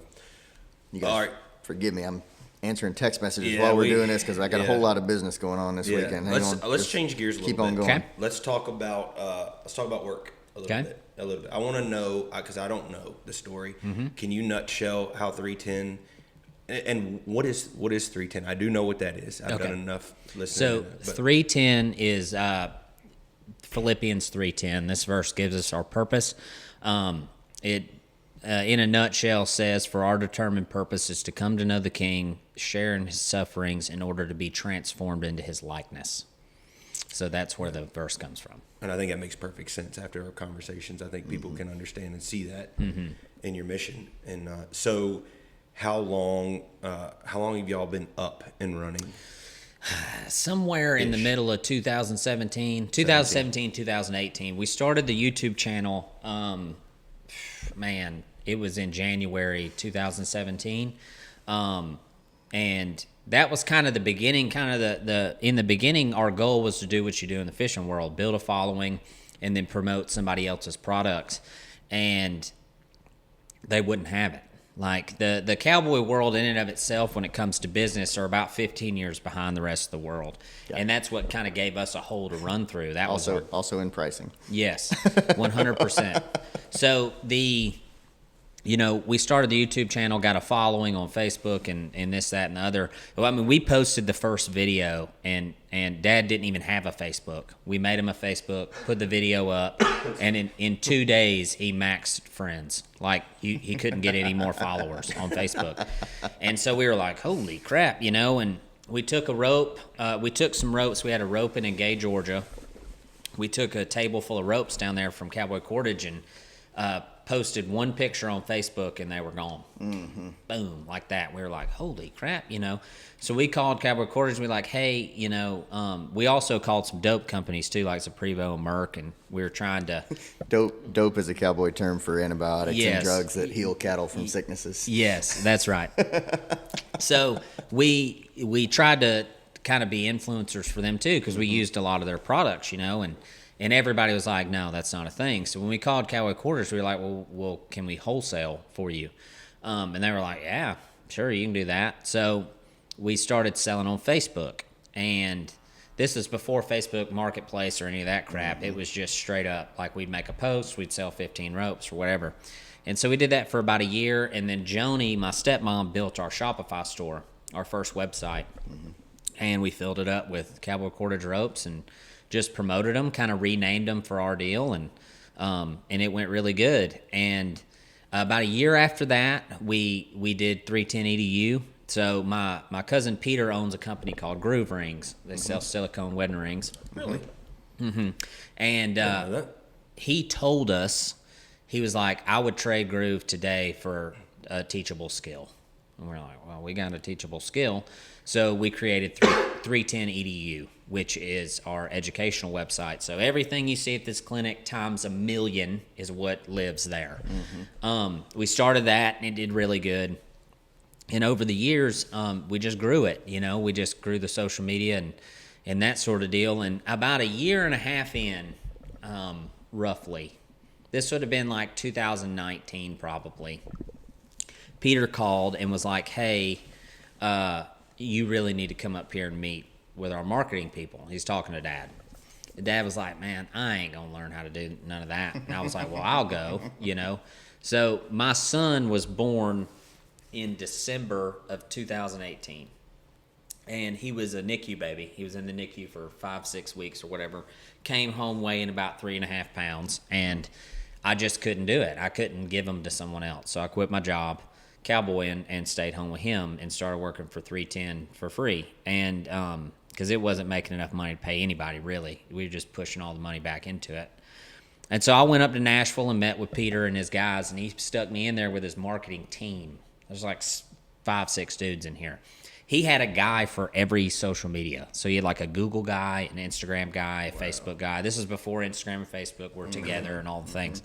Speaker 2: you guys
Speaker 3: All right.
Speaker 2: forgive me. I'm answering text messages
Speaker 3: Yeah,
Speaker 2: while we're doing this because I got a
Speaker 3: yeah.
Speaker 2: whole lot of business going on this weekend. Hang on.
Speaker 3: Let's
Speaker 2: Just
Speaker 3: change gears a little
Speaker 2: keep on
Speaker 3: bit.
Speaker 2: going.
Speaker 1: Okay.
Speaker 3: Let's talk about work a little
Speaker 1: Okay.
Speaker 3: bit. A little bit. I want to know because I don't know the story. Can you nutshell how 310 and what is 310? I do know what that is. I've
Speaker 1: Okay.
Speaker 3: done enough listening.
Speaker 1: So
Speaker 3: to that, but
Speaker 1: 310 is Philippians 3:10. This verse gives us our purpose. It in a nutshell says, for our determined purpose is to come to know the King, share in his sufferings in order to be transformed into his likeness. So that's where the verse comes from.
Speaker 3: And I think that makes perfect sense after our conversations. I think people can understand and see that in your mission. And so, how long have y'all been up and running?
Speaker 1: Somewhere in the middle of 2017, 2018. We started the YouTube channel. It was in January 2017, and that was kind of the beginning. In the beginning, our goal was to do what you do in the fishing world: build a following, and then promote somebody else's products. And they wouldn't have it. Like the cowboy world in and of itself, when it comes to business, are about 15 years behind the rest of the world, and that's what kind of gave us a hole to run through. That was
Speaker 2: Also in pricing.
Speaker 1: yes, 100%. So we started the YouTube channel, got a following on Facebook and this, that, and the other. Well, I mean, we posted the first video, and Dad didn't even have a Facebook. We made him a Facebook, put the video up, and in 2 days, he maxed friends. Like, he couldn't get any more followers on Facebook. And so we were like, holy crap, and we took a rope. We took some ropes. We had a rope in Gay, Georgia. We took a table full of ropes down there from Cowboy Cordage and posted one picture on Facebook, and they were gone. Boom, like that. We were like, holy crap, So we called Cowboy Cordage. We were like, hey, we also called some dope companies too, like Zaprevo and Merck, and we were trying to.
Speaker 2: Dope is a cowboy term for antibiotics
Speaker 1: Yes.
Speaker 2: and drugs that heal cattle from sicknesses.
Speaker 1: Yes, that's right. So we tried to kind of be influencers for them too, because we used a lot of their products, and everybody was like, no, that's not a thing. So when we called Cowboy Quarters, we were like, well, can we wholesale for you? And they were like, yeah, sure, you can do that. So we started selling on Facebook. And this is before Facebook Marketplace or any of that crap. It was just straight up, like, we'd make a post, we'd sell 15 ropes or whatever. And so we did that for about a year. And then Joni, my stepmom, built our Shopify store, our first website. And we filled it up with Cowboy Cordage ropes and just promoted them, kind of renamed them for our deal, and it went really good. And about a year after that, we did 310 EDU. So my cousin Peter owns a company called Groove Rings. They sell silicone wedding rings.
Speaker 3: Really?
Speaker 1: And he told us, he was like, I would trade Groove today for a teachable skill. And we're like, well, we got a teachable skill. So we created 310 EDU, which is our educational website. So everything you see at this clinic times 1,000,000 is what lives there. We started that, and it did really good. And over the years, we just grew it. We just grew the social media and that sort of deal. And about a year and a half in, roughly, this would have been like 2019 probably, Peter called and was like, hey, you really need to come up here and meet with our marketing people. He's talking to Dad. Dad was like, man, I ain't going to learn how to do none of that. And I was like, well, I'll go, So my son was born in December of 2018. And he was a NICU baby. He was in the NICU for 5-6 weeks or whatever. Came home weighing about 3.5 pounds. And I just couldn't do it. I couldn't give him to someone else. So I quit my job, cowboy, and stayed home with him and started working for 310 for free. And because it wasn't making enough money to pay anybody, really. We were just pushing all the money back into it. And so I went up to Nashville and met with Peter and his guys, and he stuck me in there with his marketing team. There's like 5-6 dudes in here. He had a guy for every social media. So he had like a Google guy, an Instagram guy, a Facebook guy. This is before Instagram and Facebook were together and all the things.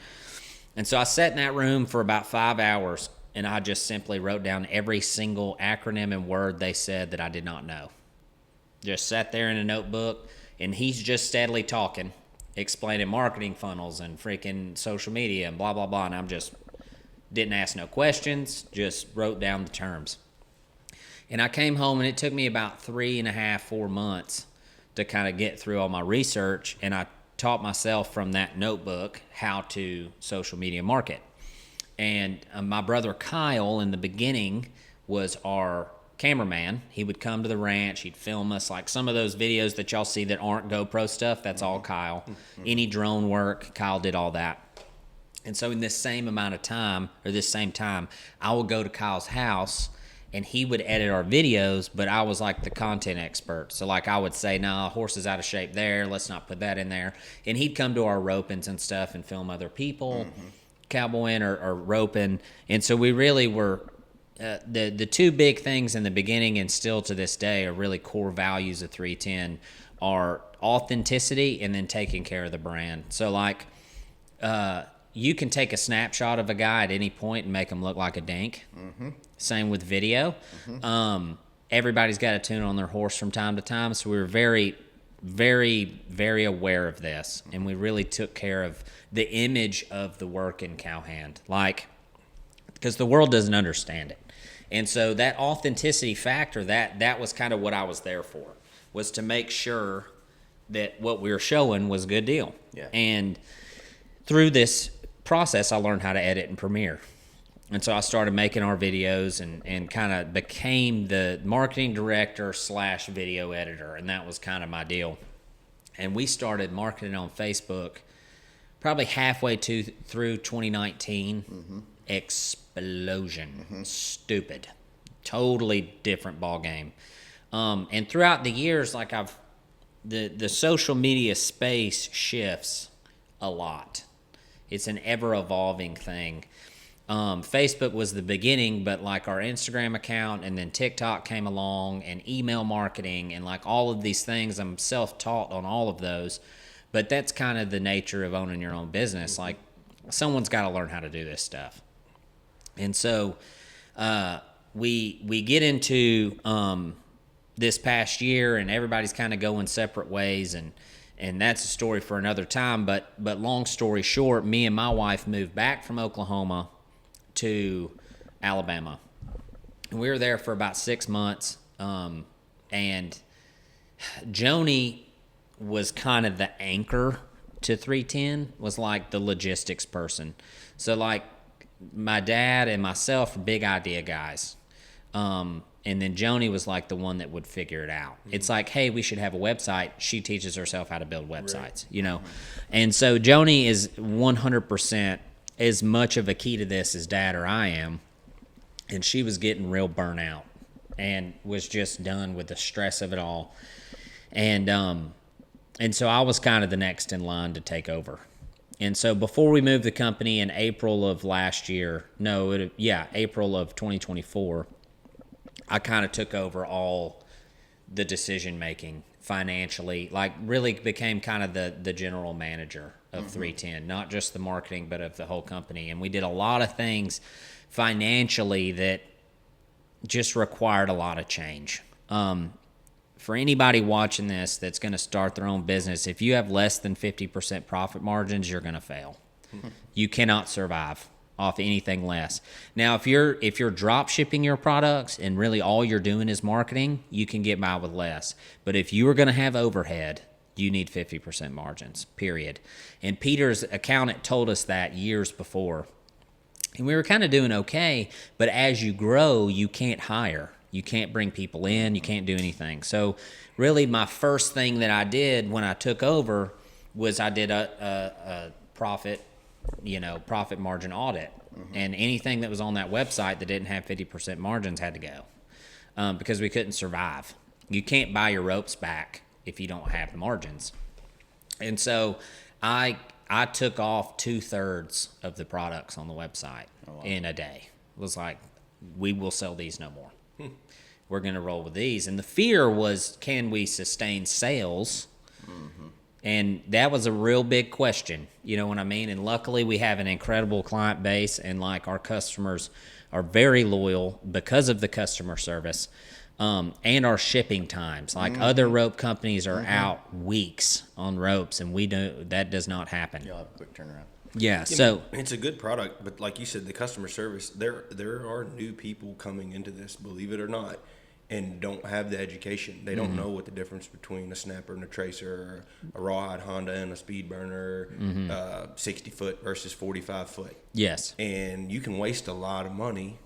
Speaker 1: And so I sat in that room for about 5 hours, and I just simply wrote down every single acronym and word they said that I did not know. Just sat there in a notebook, and he's just steadily talking, explaining marketing funnels and freaking social media and blah, blah, blah. And I'm just didn't ask no questions, just wrote down the terms. And I came home, and it took me about 3.5-4 months to kind of get through all my research, and I taught myself from that notebook how to social media market. And my brother Kyle in the beginning was our cameraman. He would come to the ranch, he'd film us, like some of those videos that y'all see that aren't GoPro stuff, that's all Kyle. Any drone work, Kyle did all that. And so in this same amount of time, or this same time, I would go to Kyle's house, and he would edit our videos, but I was like the content expert. So like I would say, nah, horse is out of shape there, let's not put that in there. And he'd come to our ropings and stuff and film other people, cowboying or roping. And so we really were, the two big things in the beginning and still to this day are really core values of 310 are authenticity and then taking care of the brand. So like, you can take a snapshot of a guy at any point and make him look like a dink. Same with video. Everybody's got to tune on their horse from time to time. So we were very, very, very aware of this. And we really took care of the image of the work in Cowhand. Like, because the world doesn't understand it. And so that authenticity factor, that was kind of what I was there for, was to make sure that what we were showing was a good deal.
Speaker 2: Yeah.
Speaker 1: And through this process, I learned how to edit in Premiere. And so I started making our videos and kind of became the marketing director / video editor. And that was kind of my deal. And we started marketing on Facebook probably halfway through 2019. Explosion. Stupid. Totally different ball game. And throughout the years, like the social media space shifts a lot. It's an ever-evolving thing. Facebook was the beginning, but like our Instagram account and then TikTok came along and email marketing and like all of these things. I'm self-taught on all of those, but that's kind of the nature of owning your own business. Like someone's got to learn how to do this stuff. And so we get into this past year and everybody's kind of going separate ways and that's a story for another time. But long story short, me and my wife moved back from Oklahoma to Alabama. And we were there for about 6 months. And Joni was kind of the anchor to 310, was like the logistics person. So like my dad and myself were big idea guys. And then Joni was like the one that would figure it out. It's like, hey, we should have a website. She teaches herself how to build websites, you know. And so Joni is 100% as much of a key to this as Dad or I am. And she was getting real burnt out and was just done with the stress of it all. And so I was kind of the next in line to take over. And so before we moved the company in April of last year, April of 2024, I kind of took over all the decision making financially, like really became kind of the general manager of 310, not just the marketing, but of the whole company. And we did a lot of things financially that just required a lot of change. For anybody watching this that's going to start their own business, if you have less than 50% profit margins, you're going to fail. You cannot survive off anything less. Now, if you're drop shipping your products and really all you're doing is marketing, you can get by with less. But if you are going to have overhead, you need 50% margins, period. And Peter's accountant told us that years before. And we were kind of doing okay, but as you grow, you can't hire. You can't bring people in. You can't do anything. So really my first thing that I did when I took over was I did a profit margin audit. And anything that was on that website that didn't have 50% margins had to go because we couldn't survive. You can't buy your ropes back if you don't have the margins. And so I took off 2/3 of the products on the website in a day. It was like, we will sell these no more. We're going to roll with these. And the fear was, can we sustain sales? And that was a real big question. You know what I mean? And luckily we have an incredible client base, and like our customers are very loyal because of the customer service and our shipping times. Like other rope companies are out weeks on ropes, and that does not happen.
Speaker 2: You'll have a quick turnaround.
Speaker 1: Yeah, so
Speaker 3: it's a good product, but like you said, the customer service, there are new people coming into this, believe it or not, and don't have the education. They don't know what the difference between a snapper and a tracer, or a rawhide Honda and a speed burner, 60 foot versus 45 foot.
Speaker 1: yes.
Speaker 3: And you can waste a lot of money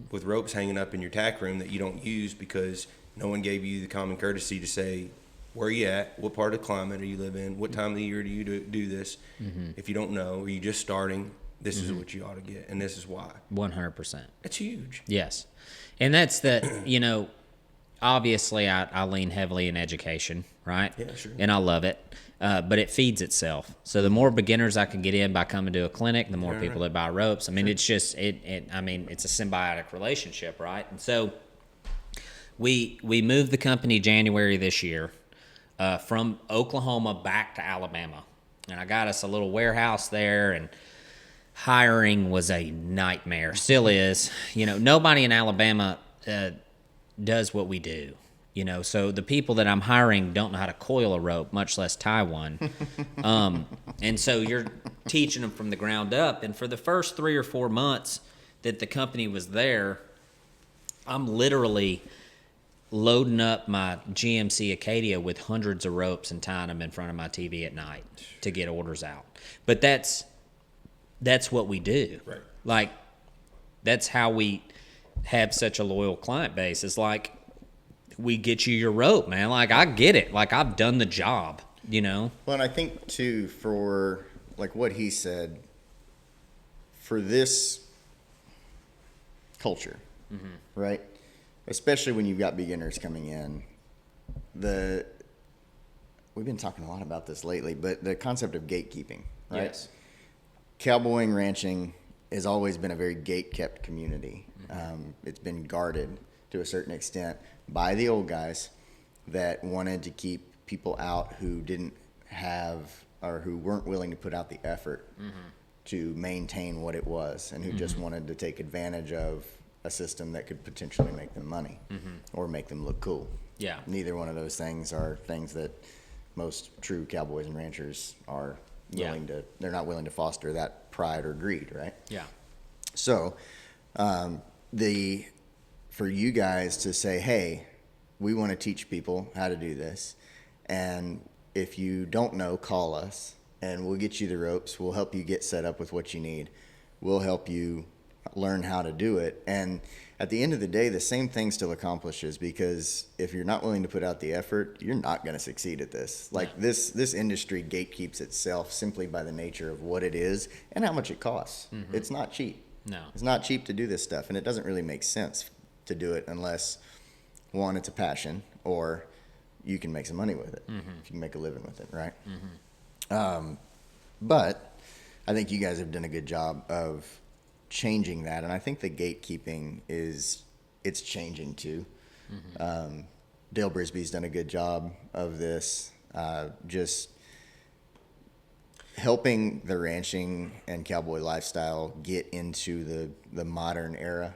Speaker 3: with ropes hanging up in your tack room that you don't use because no one gave you the common courtesy to say, where are you at? What part of the climate are you live in? What time of the year do you do this? If you don't know, or you just starting, this is what you ought to get, and this is why.
Speaker 1: 100%.
Speaker 3: It's huge.
Speaker 1: Yes. And that's obviously I lean heavily in education, right?
Speaker 3: Yeah, sure.
Speaker 1: And I love it. But it feeds itself. So the more beginners I can get in by coming to a clinic, the more people that buy ropes. I mean, it's just, it's a symbiotic relationship, right? And so we moved the company January this year from Oklahoma back to Alabama. And I got us a little warehouse there, and hiring was a nightmare. Still is. Nobody in Alabama does what we do. So the people that I'm hiring don't know how to coil a rope, much less tie one. And so you're teaching them from the ground up. And for the first 3 or 4 months that the company was there, I'm literally loading up my GMC Acadia with hundreds of ropes and tying them in front of my TV at night to get orders out. But that's what we do.
Speaker 3: Right.
Speaker 1: Like, that's how we have such a loyal client base. It's like, we get you your rope, man. Like, I get it. Like, I've done the job,
Speaker 2: Well, and I think, too, for, like, what he said, for this culture, right? Especially when you've got beginners coming in, we've been talking a lot about this lately, but the concept of gatekeeping, right?
Speaker 1: Yes.
Speaker 2: Cowboying, ranching has always been a very gate-kept community. It's been guarded to a certain extent by the old guys that wanted to keep people out who didn't have, or who weren't willing to put out the effort to maintain what it was, and who just wanted to take advantage of a system that could potentially make them money or make them look cool.
Speaker 1: Yeah.
Speaker 2: Neither one of those things are things that most true cowboys and ranchers are willing to, they're not willing to foster that pride or greed, right?
Speaker 1: Yeah.
Speaker 2: So, for you guys to say, hey, we want to teach people how to do this, and if you don't know, call us, and we'll get you the ropes. We'll help you get set up with what you need. We'll help you learn how to do it. And at the end of the day, the same thing still accomplishes, because if you're not willing to put out the effort, you're not going to succeed at this. Like, this industry gatekeeps itself simply by the nature of what it is and how much it costs. It's not cheap.
Speaker 1: No.
Speaker 2: It's not cheap to do this stuff, and it doesn't really make sense to do it unless, one, it's a passion, or you can make some money with it. If you can make a living with it, right? But I think you guys have done a good job of changing that, and I think the gatekeeping it's changing too. Dale Brisby's done a good job of this, just helping the ranching and cowboy lifestyle get into the modern era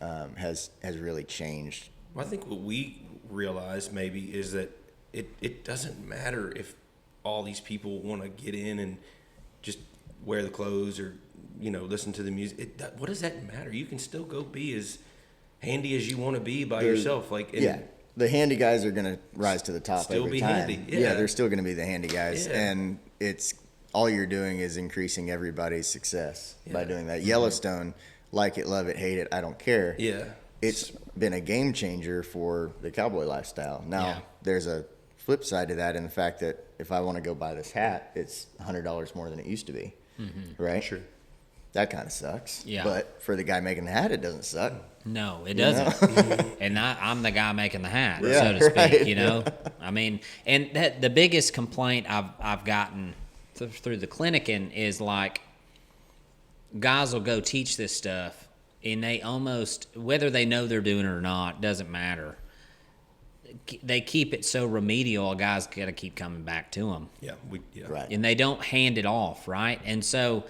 Speaker 2: has really changed.
Speaker 3: Well, I think what we realize maybe is that it doesn't matter if all these people want to get in and just wear the clothes or, listen to the music. What does that matter? You can still go be as handy as you want to be by yourself.
Speaker 2: The handy guys are going to rise to the top
Speaker 3: still
Speaker 2: every
Speaker 3: be
Speaker 2: time.
Speaker 3: handy. Yeah,
Speaker 2: they're still going to be the handy guys.
Speaker 3: Yeah.
Speaker 2: And it's all you're doing is increasing everybody's success by doing that. Yellowstone, like it, love it, hate it, I don't care.
Speaker 3: Yeah.
Speaker 2: It's been a game changer for the cowboy lifestyle. Now, there's a flip side to that in the fact that if I want to go buy this hat, it's $100 more than it used to be, right?
Speaker 3: Sure.
Speaker 2: That kind of sucks.
Speaker 1: Yeah.
Speaker 2: But for the guy making the hat, it doesn't suck.
Speaker 1: No, it doesn't. And I'm the guy making the hat, so to speak.
Speaker 2: Right.
Speaker 1: I mean, and the biggest complaint I've gotten through the clinicing is like guys will go teach this stuff, and they almost, whether they know they're doing it or not, doesn't matter. They keep it so remedial, a guy's got to keep coming back to them.
Speaker 3: Yeah.
Speaker 2: Right.
Speaker 1: And they don't hand it off, right? And so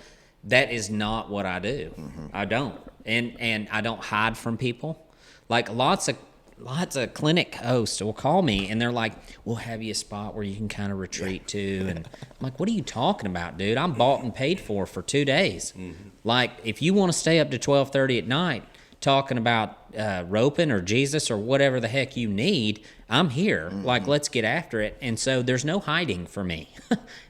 Speaker 1: that is not what I do. I don't. And I don't hide from people. Like lots of clinic hosts will call me and they're like, we'll have you a spot where you can kind of retreat to. And I'm like, what are you talking about, dude? I'm bought and paid for 2 days. Like, if you want to stay up to 12:30 at night talking about roping or Jesus or whatever the heck you need, I'm here. Like, let's get after it. And so there's no hiding for me.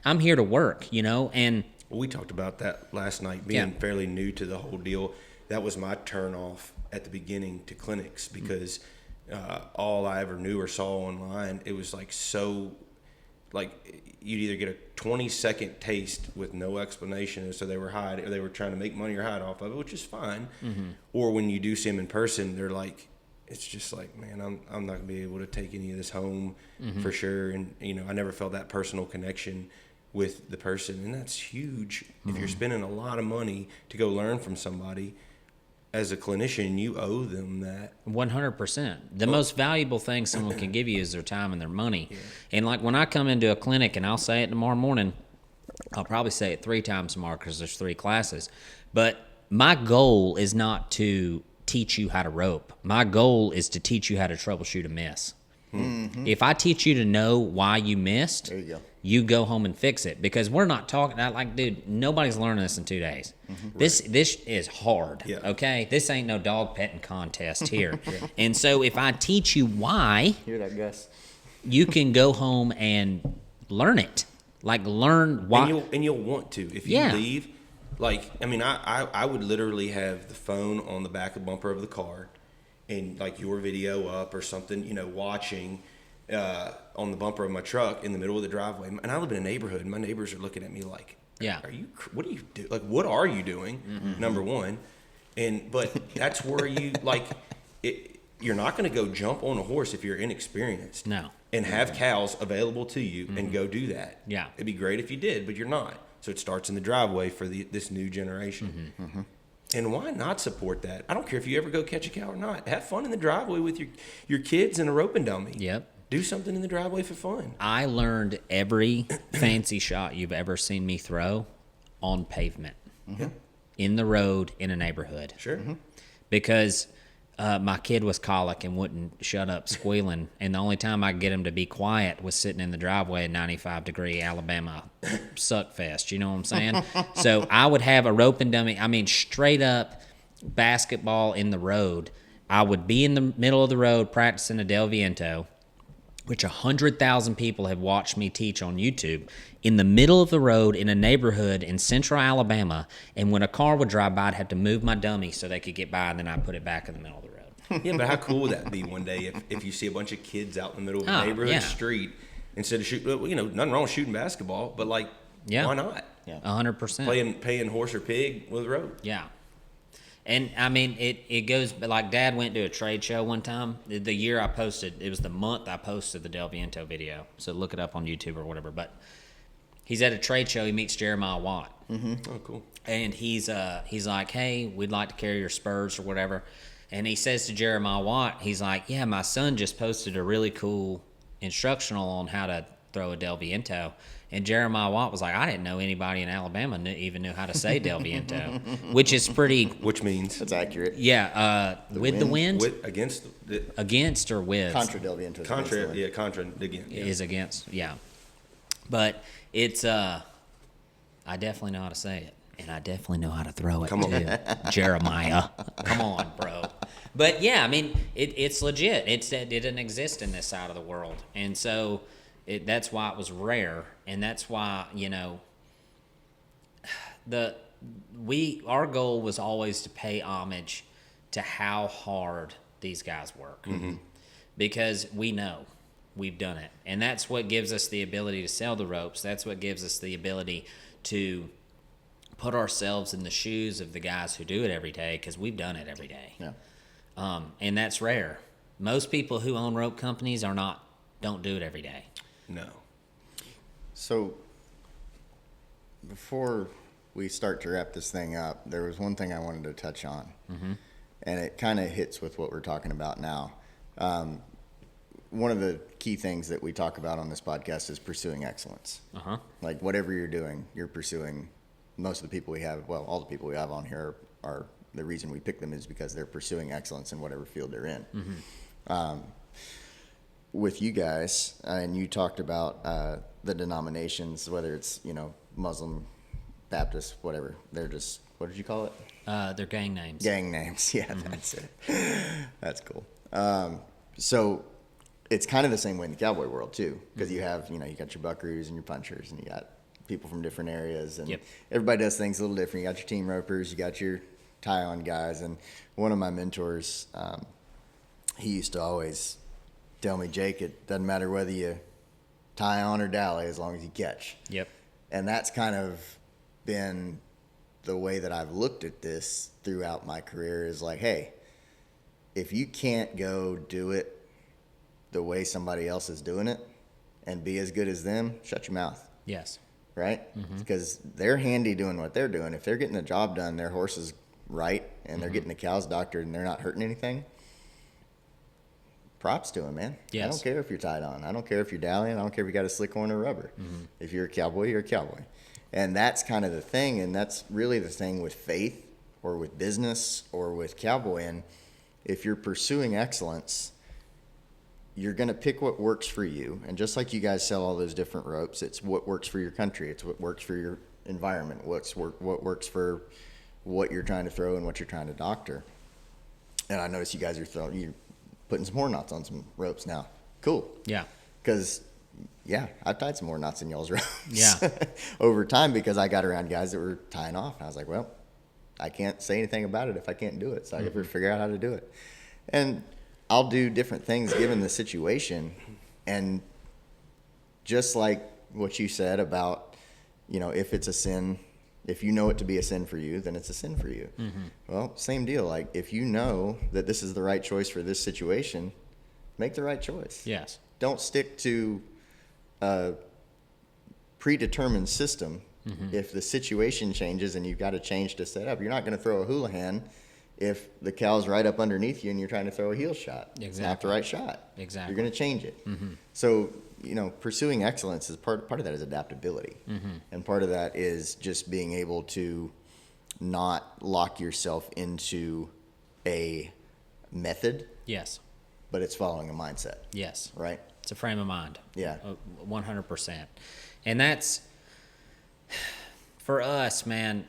Speaker 1: I'm here to work, and
Speaker 3: We talked about that last night, being fairly new to the whole deal. That was my turn off at the beginning to clinics because all I ever knew or saw online, it was you'd either get a 20-second taste with no explanation, so they were hiding, or they were trying to make money or hide off of it, which is fine. Or when you do see them in person, they're like, it's just like, man, I'm not gonna be able to take any of this home for sure. And I never felt that personal connection with the person, and that's huge. If you're spending a lot of money to go learn from somebody, as a clinician, you owe them that.
Speaker 1: 100%. The most valuable thing someone can give you is their time and their money. And like when I come into a clinic, and I'll say it tomorrow morning, I'll probably say it 3 times tomorrow because there's 3 classes. But my goal is not to teach you how to rope. My goal is to teach you how to troubleshoot a miss. If I teach you to know why you missed,
Speaker 2: There you go.
Speaker 1: You go home and fix it, because we're not talking like, dude, nobody's learning this in 2 days. This is hard. Okay, this ain't no dog petting contest here. And so if I teach you why,
Speaker 2: Hear that, Gus?
Speaker 1: you can go home and learn it. Like, learn why.
Speaker 3: And you'll want to if you leave. Like, I mean, I would literally have the phone on the back of the bumper of the car, and like your video up or something, watching. On the bumper of my truck in the middle of the driveway, and I live in a neighborhood, and my neighbors are looking at me like, what are you doing? Like, what are you doing? Number one, but that's where you you're not going to go jump on a horse if you're inexperienced.
Speaker 1: No.
Speaker 3: And have cows available to you and go do that.
Speaker 1: Yeah.
Speaker 3: It'd be great if you did, but you're not. So it starts in the driveway for this new generation. And why not support that? I don't care if you ever go catch a cow or not. Have fun in the driveway with your kids and a roping dummy.
Speaker 1: Yep.
Speaker 3: Do something in the driveway for fun.
Speaker 1: I learned every fancy shot you've ever seen me throw on pavement, in the road, in a neighborhood.
Speaker 3: Sure.
Speaker 1: Because my kid was colic and wouldn't shut up squealing, and the only time I could get him to be quiet was sitting in the driveway in 95-degree Alabama suck fest. You know what I'm saying? So I would have a rope and dummy. I mean, straight up basketball in the road. I would be in the middle of the road practicing a Del Viento, which 100,000 people have watched me teach on YouTube, in the middle of the road in a neighborhood in central Alabama, and when a car would drive by, I'd have to move my dummy so they could get by, and then I'd put it back in the middle of the road.
Speaker 3: Yeah, but how cool would that be one day if you see a bunch of kids out in the middle of a neighborhood street instead of shooting, nothing wrong with shooting basketball, but why not?
Speaker 1: 100%.
Speaker 3: Paying horse or pig with a rope.
Speaker 1: Yeah. And, I mean, it goes, like, Dad went to a trade show one time. The year I posted, it was the month I posted the Del Viento video. So look it up on YouTube or whatever. But he's at a trade show. He meets Jeremiah Watt.
Speaker 3: Oh, cool.
Speaker 1: And he's like, hey, we'd like to carry your spurs or whatever. And he says to Jeremiah Watt, he's like, yeah, my son just posted a really cool instructional on how to throw a Del Viento. And Jeremiah Watt was like, I didn't know anybody in Alabama even knew how to say Del Viento, which is pretty.
Speaker 3: Which means
Speaker 2: That's accurate.
Speaker 1: Yeah, with the wind, against or with
Speaker 2: Contra Del Viento.
Speaker 3: Contra again. Yeah.
Speaker 1: is against. Yeah, but it's I definitely know how to say it, and I definitely know how to throw it too. Jeremiah, come on, bro. But yeah, I mean, it's legit. It didn't exist in this side of the world, and so. That's why it was rare, and that's why our goal was always to pay homage to how hard these guys work, because we know we've done it, and that's what gives us the ability to sell the ropes. That's what gives us the ability to put ourselves in the shoes of the guys who do it every day, because we've done it every day.
Speaker 2: Yeah.
Speaker 1: And that's rare. Most people who own rope companies don't do it every day.
Speaker 3: No.
Speaker 2: So, before we start to wrap this thing up, there was one thing I wanted to touch on, and it kind of hits with what we're talking about now. One of the key things that we talk about on this podcast is pursuing excellence. Like, whatever you're doing, you're pursuing. Most of the people we have, well, all the people we have on here are the reason we pick them is because they're pursuing excellence in whatever field they're in. With you guys, and you talked about the denominations, whether it's Muslim, Baptist, whatever. They're just, what did you call it?
Speaker 1: They're gang names.
Speaker 2: Gang names, yeah, that's it. That's cool. So it's kind of the same way in the cowboy world too, because you have you got your buckaroos and your punchers, and you got people from different areas, and everybody does things a little different. You got your team ropers, you got your tie-on guys, and one of my mentors, he used to always tell me, Jake, it doesn't matter whether you tie on or dally as long as you catch.
Speaker 1: Yep.
Speaker 2: And that's kind of been the way that I've looked at this throughout my career is like, hey, if you can't go do it the way somebody else is doing it and be as good as them, shut your mouth.
Speaker 1: Yes.
Speaker 2: Right? Because they're handy doing what they're doing. If they're getting the job done, their horse is right, and they're getting the cows doctored and they're not hurting anything, props to him, man.
Speaker 1: Yes.
Speaker 2: I don't care if you're tied on. I don't care if you're dallying. I don't care if you got a slick horn or rubber. If you're a cowboy, you're a cowboy. And that's kind of the thing, and that's really the thing with faith or with business or with cowboying. If you're pursuing excellence, you're going to pick what works for you. And just like you guys sell all those different ropes, it's what works for your country. It's what works for your environment. What works for what you're trying to throw and what you're trying to doctor. And I notice you guys are putting some horn knots on some ropes now. Cool.
Speaker 1: Yeah.
Speaker 2: Because, I've tied some more knots in y'all's ropes.
Speaker 1: Yeah.
Speaker 2: Over time, because I got around guys that were tying off. And I was like, well, I can't say anything about it if I can't do it. So I got to figure out how to do it. And I'll do different things given the situation. And just like what you said about, if it's a sin, if you know it to be a sin for you, then it's a sin for you. Well, same deal. Like, if you know that this is the right choice for this situation, make the right choice.
Speaker 1: Yes.
Speaker 2: Don't stick to a predetermined system. If the situation changes and you've got to change to set up, you're not going to throw a Houlihan if the cow's right up underneath you and you're trying to throw a heel shot.
Speaker 1: Exactly.
Speaker 2: It's not the right shot.
Speaker 1: Exactly.
Speaker 2: You're going to change it. So, pursuing excellence is part of that is adaptability. And part of that is just being able to not lock yourself into a method.
Speaker 1: Yes.
Speaker 2: But it's following a mindset.
Speaker 1: Yes.
Speaker 2: Right?
Speaker 1: It's a frame of mind.
Speaker 2: Yeah.
Speaker 1: 100%. And that's, for us, man,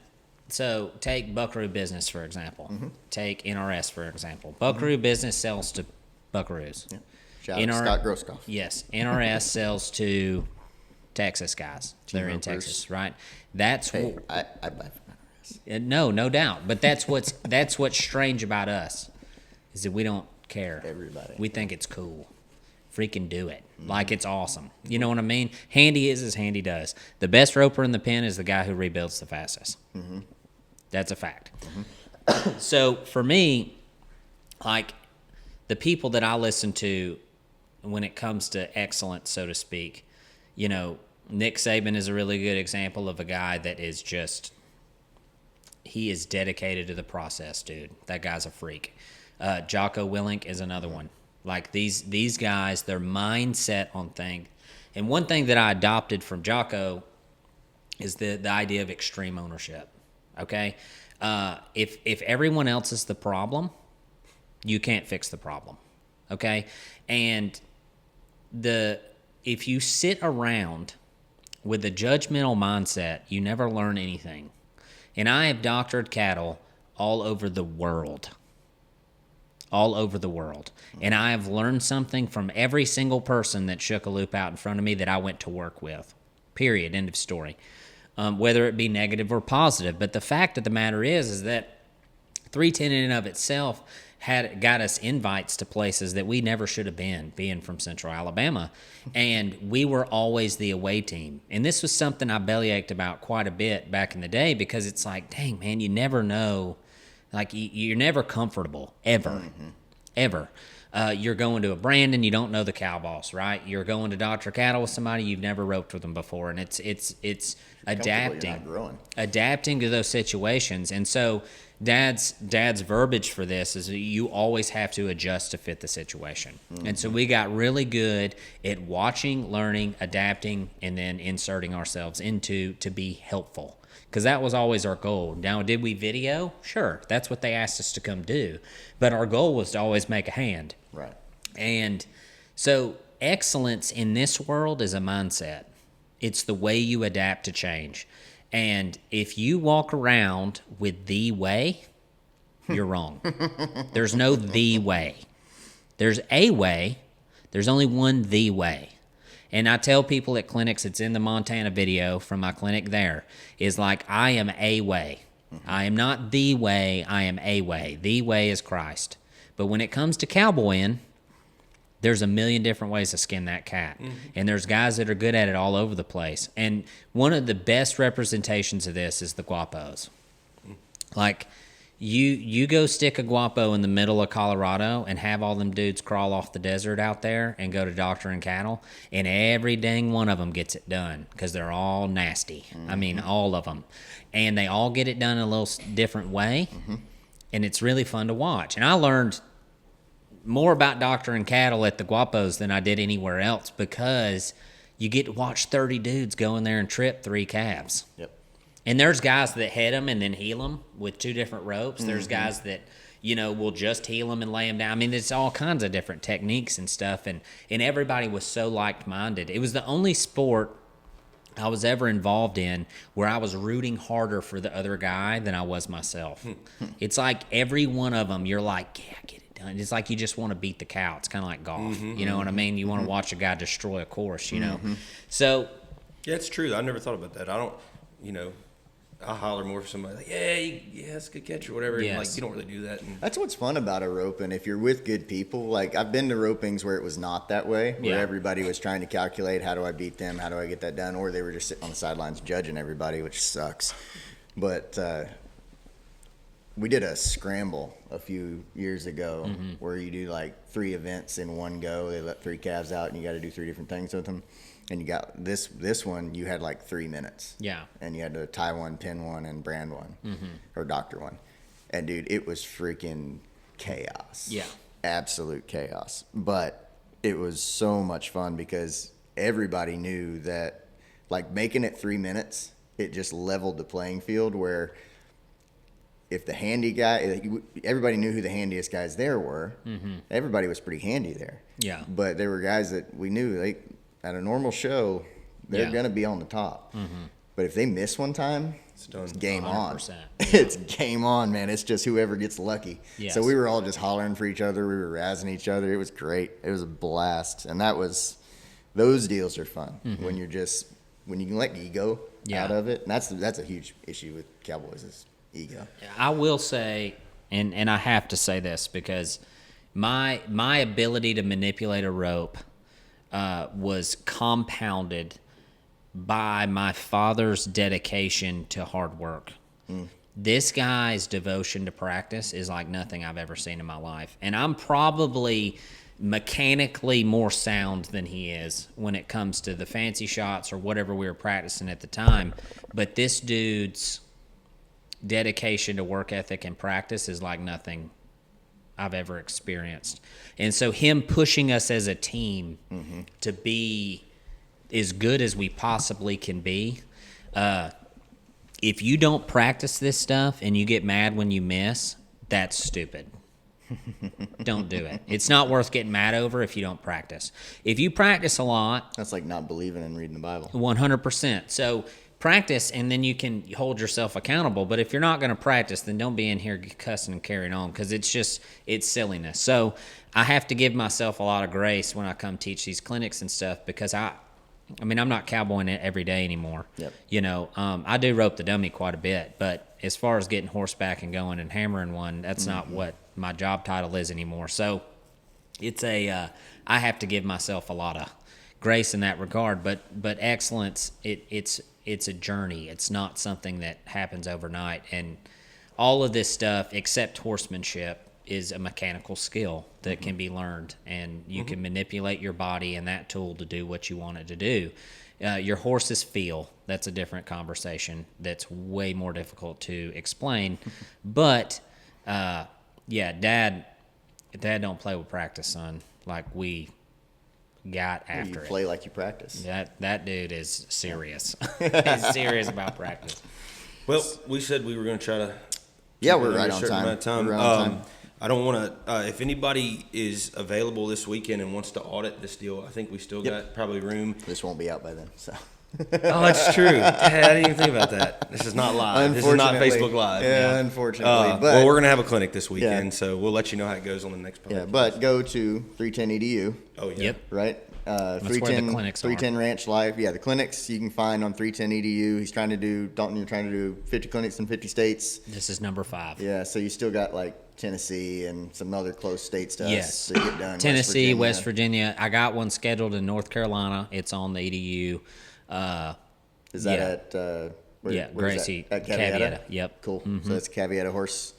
Speaker 1: so take Buckaroo Business, for example. Take NRS, for example. Buckaroo Business sells to Buckaroos. Yeah.
Speaker 2: Shout out to Scott Groskoff.
Speaker 1: Yes. NRS sells to Texas guys. They're in Texas, right? That's
Speaker 2: hey, I buy from NRS.
Speaker 1: No doubt. But that's what's strange about us is that we don't care.
Speaker 2: Everybody.
Speaker 1: We think it's cool. Freaking do it. Like it's awesome. You know what I mean? Handy is as handy does. The best roper in the pen is the guy who rebuilds the fastest. That's a fact. So for me, like the people that I listen to when it comes to excellence, so to speak, Nick Saban is a really good example of a guy that is just, he is dedicated to the process, dude. That guy's a freak. Jocko Willink is another one. Like these guys, their mindset on things And one thing that I adopted from Jocko is the idea of extreme ownership. Okay, if everyone else is the problem, you can't fix the problem. Okay, and if you sit around with a judgmental mindset, you never learn anything. And I have doctored cattle all over the world. All over the world. And I have learned something from every single person that shook a loop out in front of me that I went to work with. Period. End of story. Whether it be negative or positive. But the fact of the matter is that 310 in and of itself got us invites to places that we never should have been, being from Central Alabama. And we were always the away team. And this was something I bellyached about quite a bit back in the day, because it's like, dang, man, you never know. Like, you're never comfortable, ever, ever. You're going to a Brandon, you don't know the cow boss, right? You're going to doctor cattle with somebody, you've never roped with them before. And it's adapting to those situations. And so Dad's verbiage for this is you always have to adjust to fit the situation. And so we got really good at watching, learning, adapting, and then inserting ourselves into to be helpful. Because that was always our goal. Now, did we video? Sure, that's what they asked us to come do. But our goal was to always make a hand.
Speaker 2: Right.
Speaker 1: And so excellence in this world is a mindset. It's the way you adapt to change. And if you walk around with the way, you're wrong. There's no the way. There's a way. There's only one the way. And I tell people at clinics, it's in the Montana video from my clinic there, is like, I am a way. I am not the way, I am a way. The way is Christ. But when it comes to cowboying, there's a million different ways to skin that cat. And there's guys that are good at it all over the place. And one of the best representations of this is the guapos. Like, you go stick a guapo in the middle of Colorado and have all them dudes crawl off the desert out there and go to doctoring cattle, and every dang one of them gets it done because they're all nasty. I mean, all of them. And they all get it done in a little different way, and it's really fun to watch. And I learned more about doctoring cattle at the guapos than I did anywhere else, because you get to watch 30 dudes go in there and trip 3 calves.
Speaker 2: Yep.
Speaker 1: And there's guys that head them and then heel them with 2 different ropes. There's guys that, will just heel them and lay them down. I mean, it's all kinds of different techniques and stuff. And everybody was so like-minded. It was the only sport I was ever involved in where I was rooting harder for the other guy than I was myself. It's like every one of them, you're like, yeah, get it done. It's like you just want to beat the cow. It's kind of like golf. You know what I mean? You want to watch a guy destroy a course, So.
Speaker 3: Yeah, it's true. I never thought about that. I don't, I holler more for somebody like, yeah, it's a good catch or whatever.
Speaker 1: Yes.
Speaker 3: And like, you don't really do that. And
Speaker 2: That's what's fun about a roping. If you're with good people, like I've been to ropings where it was not that way, where everybody was trying to calculate, how do I beat them? How do I get that done? Or they were just sitting on the sidelines judging everybody, which sucks. But we did a scramble a few years ago where you do like 3 events in one go. They let 3 calves out and you got to do 3 different things with them. And you got this one, you had like 3 minutes.
Speaker 1: Yeah.
Speaker 2: And you had to tie one, pin one, and brand one, or doctor one. And dude, it was freaking chaos.
Speaker 1: Yeah.
Speaker 2: Absolute chaos. But it was so much fun because everybody knew that, like, making it 3 minutes, it just leveled the playing field where if the handy guy, everybody knew who the handiest guys there were. Everybody was pretty handy there.
Speaker 1: Yeah.
Speaker 2: But there were guys that we knew, at a normal show, they're going to be on the top. But if they miss one time, it's game on. It's game on, man. It's just whoever gets lucky.
Speaker 1: Yes.
Speaker 2: So we were all just hollering for each other. We were razzing each other. It was great. It was a blast. And those deals are fun when you can let ego out of it. And that's a huge issue with cowboys is ego.
Speaker 1: I will say, and I have to say this because my ability to manipulate a rope was compounded by my father's dedication to hard work. This guy's devotion to practice is like nothing I've ever seen in my life. And I'm probably mechanically more sound than he is when it comes to the fancy shots or whatever we were practicing at the time. But this dude's dedication to work ethic and practice is like nothing I've ever experienced. And so him pushing us as a team to be as good as we possibly can be, if you don't practice this stuff and you get mad when you miss, that's stupid. Don't do it. It's not worth getting mad over if you don't practice. If you practice a lot,
Speaker 2: That's like not believing and reading the Bible.
Speaker 1: 100%. So practice, and then you can hold yourself accountable. But if you're not going to practice, then don't be in here cussing and carrying on, because it's silliness. So I have to give myself a lot of grace when I come teach these clinics and stuff, because I'm not cowboying it every day anymore.
Speaker 2: Yep.
Speaker 1: I do rope the dummy quite a bit, but as far as getting horseback and going and hammering one, that's not what my job title is anymore. So it's I have to give myself a lot of grace in that regard. But excellence, it's a journey. It's not something that happens overnight. And all of this stuff, except horsemanship, is a mechanical skill that can be learned, and you can manipulate your body and that tool to do what you want it to do. Your horses feel. That's a different conversation. That's way more difficult to explain. But Dad don't play with practice, son. Like, we got after
Speaker 2: You
Speaker 1: it.
Speaker 2: play like you practice.
Speaker 1: That dude is serious. He's serious about practice.
Speaker 3: Well, we said we were going to try to.
Speaker 2: Yeah,
Speaker 3: keep
Speaker 2: we're
Speaker 3: it
Speaker 2: right
Speaker 3: a
Speaker 2: on
Speaker 3: certain
Speaker 2: time.
Speaker 3: amount of time.
Speaker 2: We're right on time.
Speaker 3: I don't want to. If anybody is available this weekend and wants to audit this deal, I think we still got probably room.
Speaker 2: This won't be out by then, so.
Speaker 3: Oh, that's true. I didn't even think about that. This is not live. This is not
Speaker 2: Unfortunately.
Speaker 3: Facebook Live.
Speaker 2: Yeah, unfortunately. But
Speaker 3: well, we're going to have a clinic this weekend, so we'll let you know how it goes on the next podcast.
Speaker 2: yeah, but go to 310 EDU,
Speaker 3: Oh, yeah.
Speaker 1: Yep.
Speaker 2: right?
Speaker 1: where the clinics are.
Speaker 2: 310 Ranch Life. Yeah, the clinics you can find on 310 EDU. He's trying to do, Dalton, you're trying to do 50 clinics in 50 states.
Speaker 1: This is number 5.
Speaker 2: Yeah, so you still got like Tennessee and some other close states to us
Speaker 1: Yes.
Speaker 2: to get done.
Speaker 1: Tennessee, West Virginia. I got one scheduled in North Carolina. It's on the EDU.
Speaker 2: Is that at where's
Speaker 1: Gracie.
Speaker 2: that? At Caveata?
Speaker 1: Caveata, yep.
Speaker 2: Cool. So it's Caveata Horse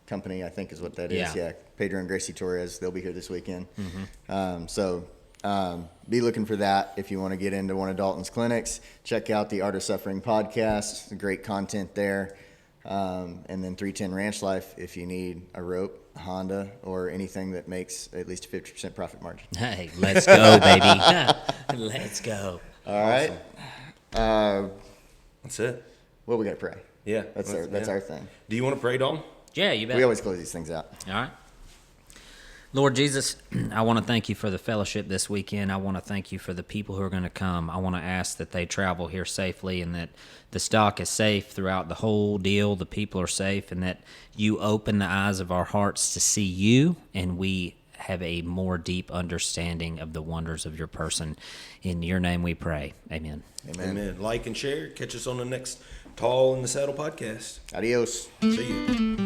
Speaker 2: Company, I think is what that is.
Speaker 1: Yeah.
Speaker 2: Pedro and Gracie Torres, they'll be here this weekend. Be looking for that if you want to get into one of Dalton's clinics. Check out the Art of Suffering podcast. Great content there. And then 310 Ranch Life if you need a rope, a Honda, or anything that makes at least a 50% profit margin.
Speaker 1: Hey, let's go, baby. Let's go.
Speaker 2: All right.
Speaker 3: That's it.
Speaker 2: Well, we got to pray.
Speaker 3: Yeah.
Speaker 2: That's our thing.
Speaker 3: Do you want to pray, Dalton?
Speaker 1: Yeah, you bet.
Speaker 2: We always close these things out.
Speaker 1: All right. Lord Jesus, I want to thank you for the fellowship this weekend. I want to thank you for the people who are going to come. I want to ask that they travel here safely, and that the stock is safe throughout the whole deal. The people are safe, and that you open the eyes of our hearts to see you, and we have a more deep understanding of the wonders of your person. In your name we pray. Amen.
Speaker 3: Amen. Like and share. Catch us on the next Tall in the Saddle podcast.
Speaker 2: Adios.
Speaker 3: See you.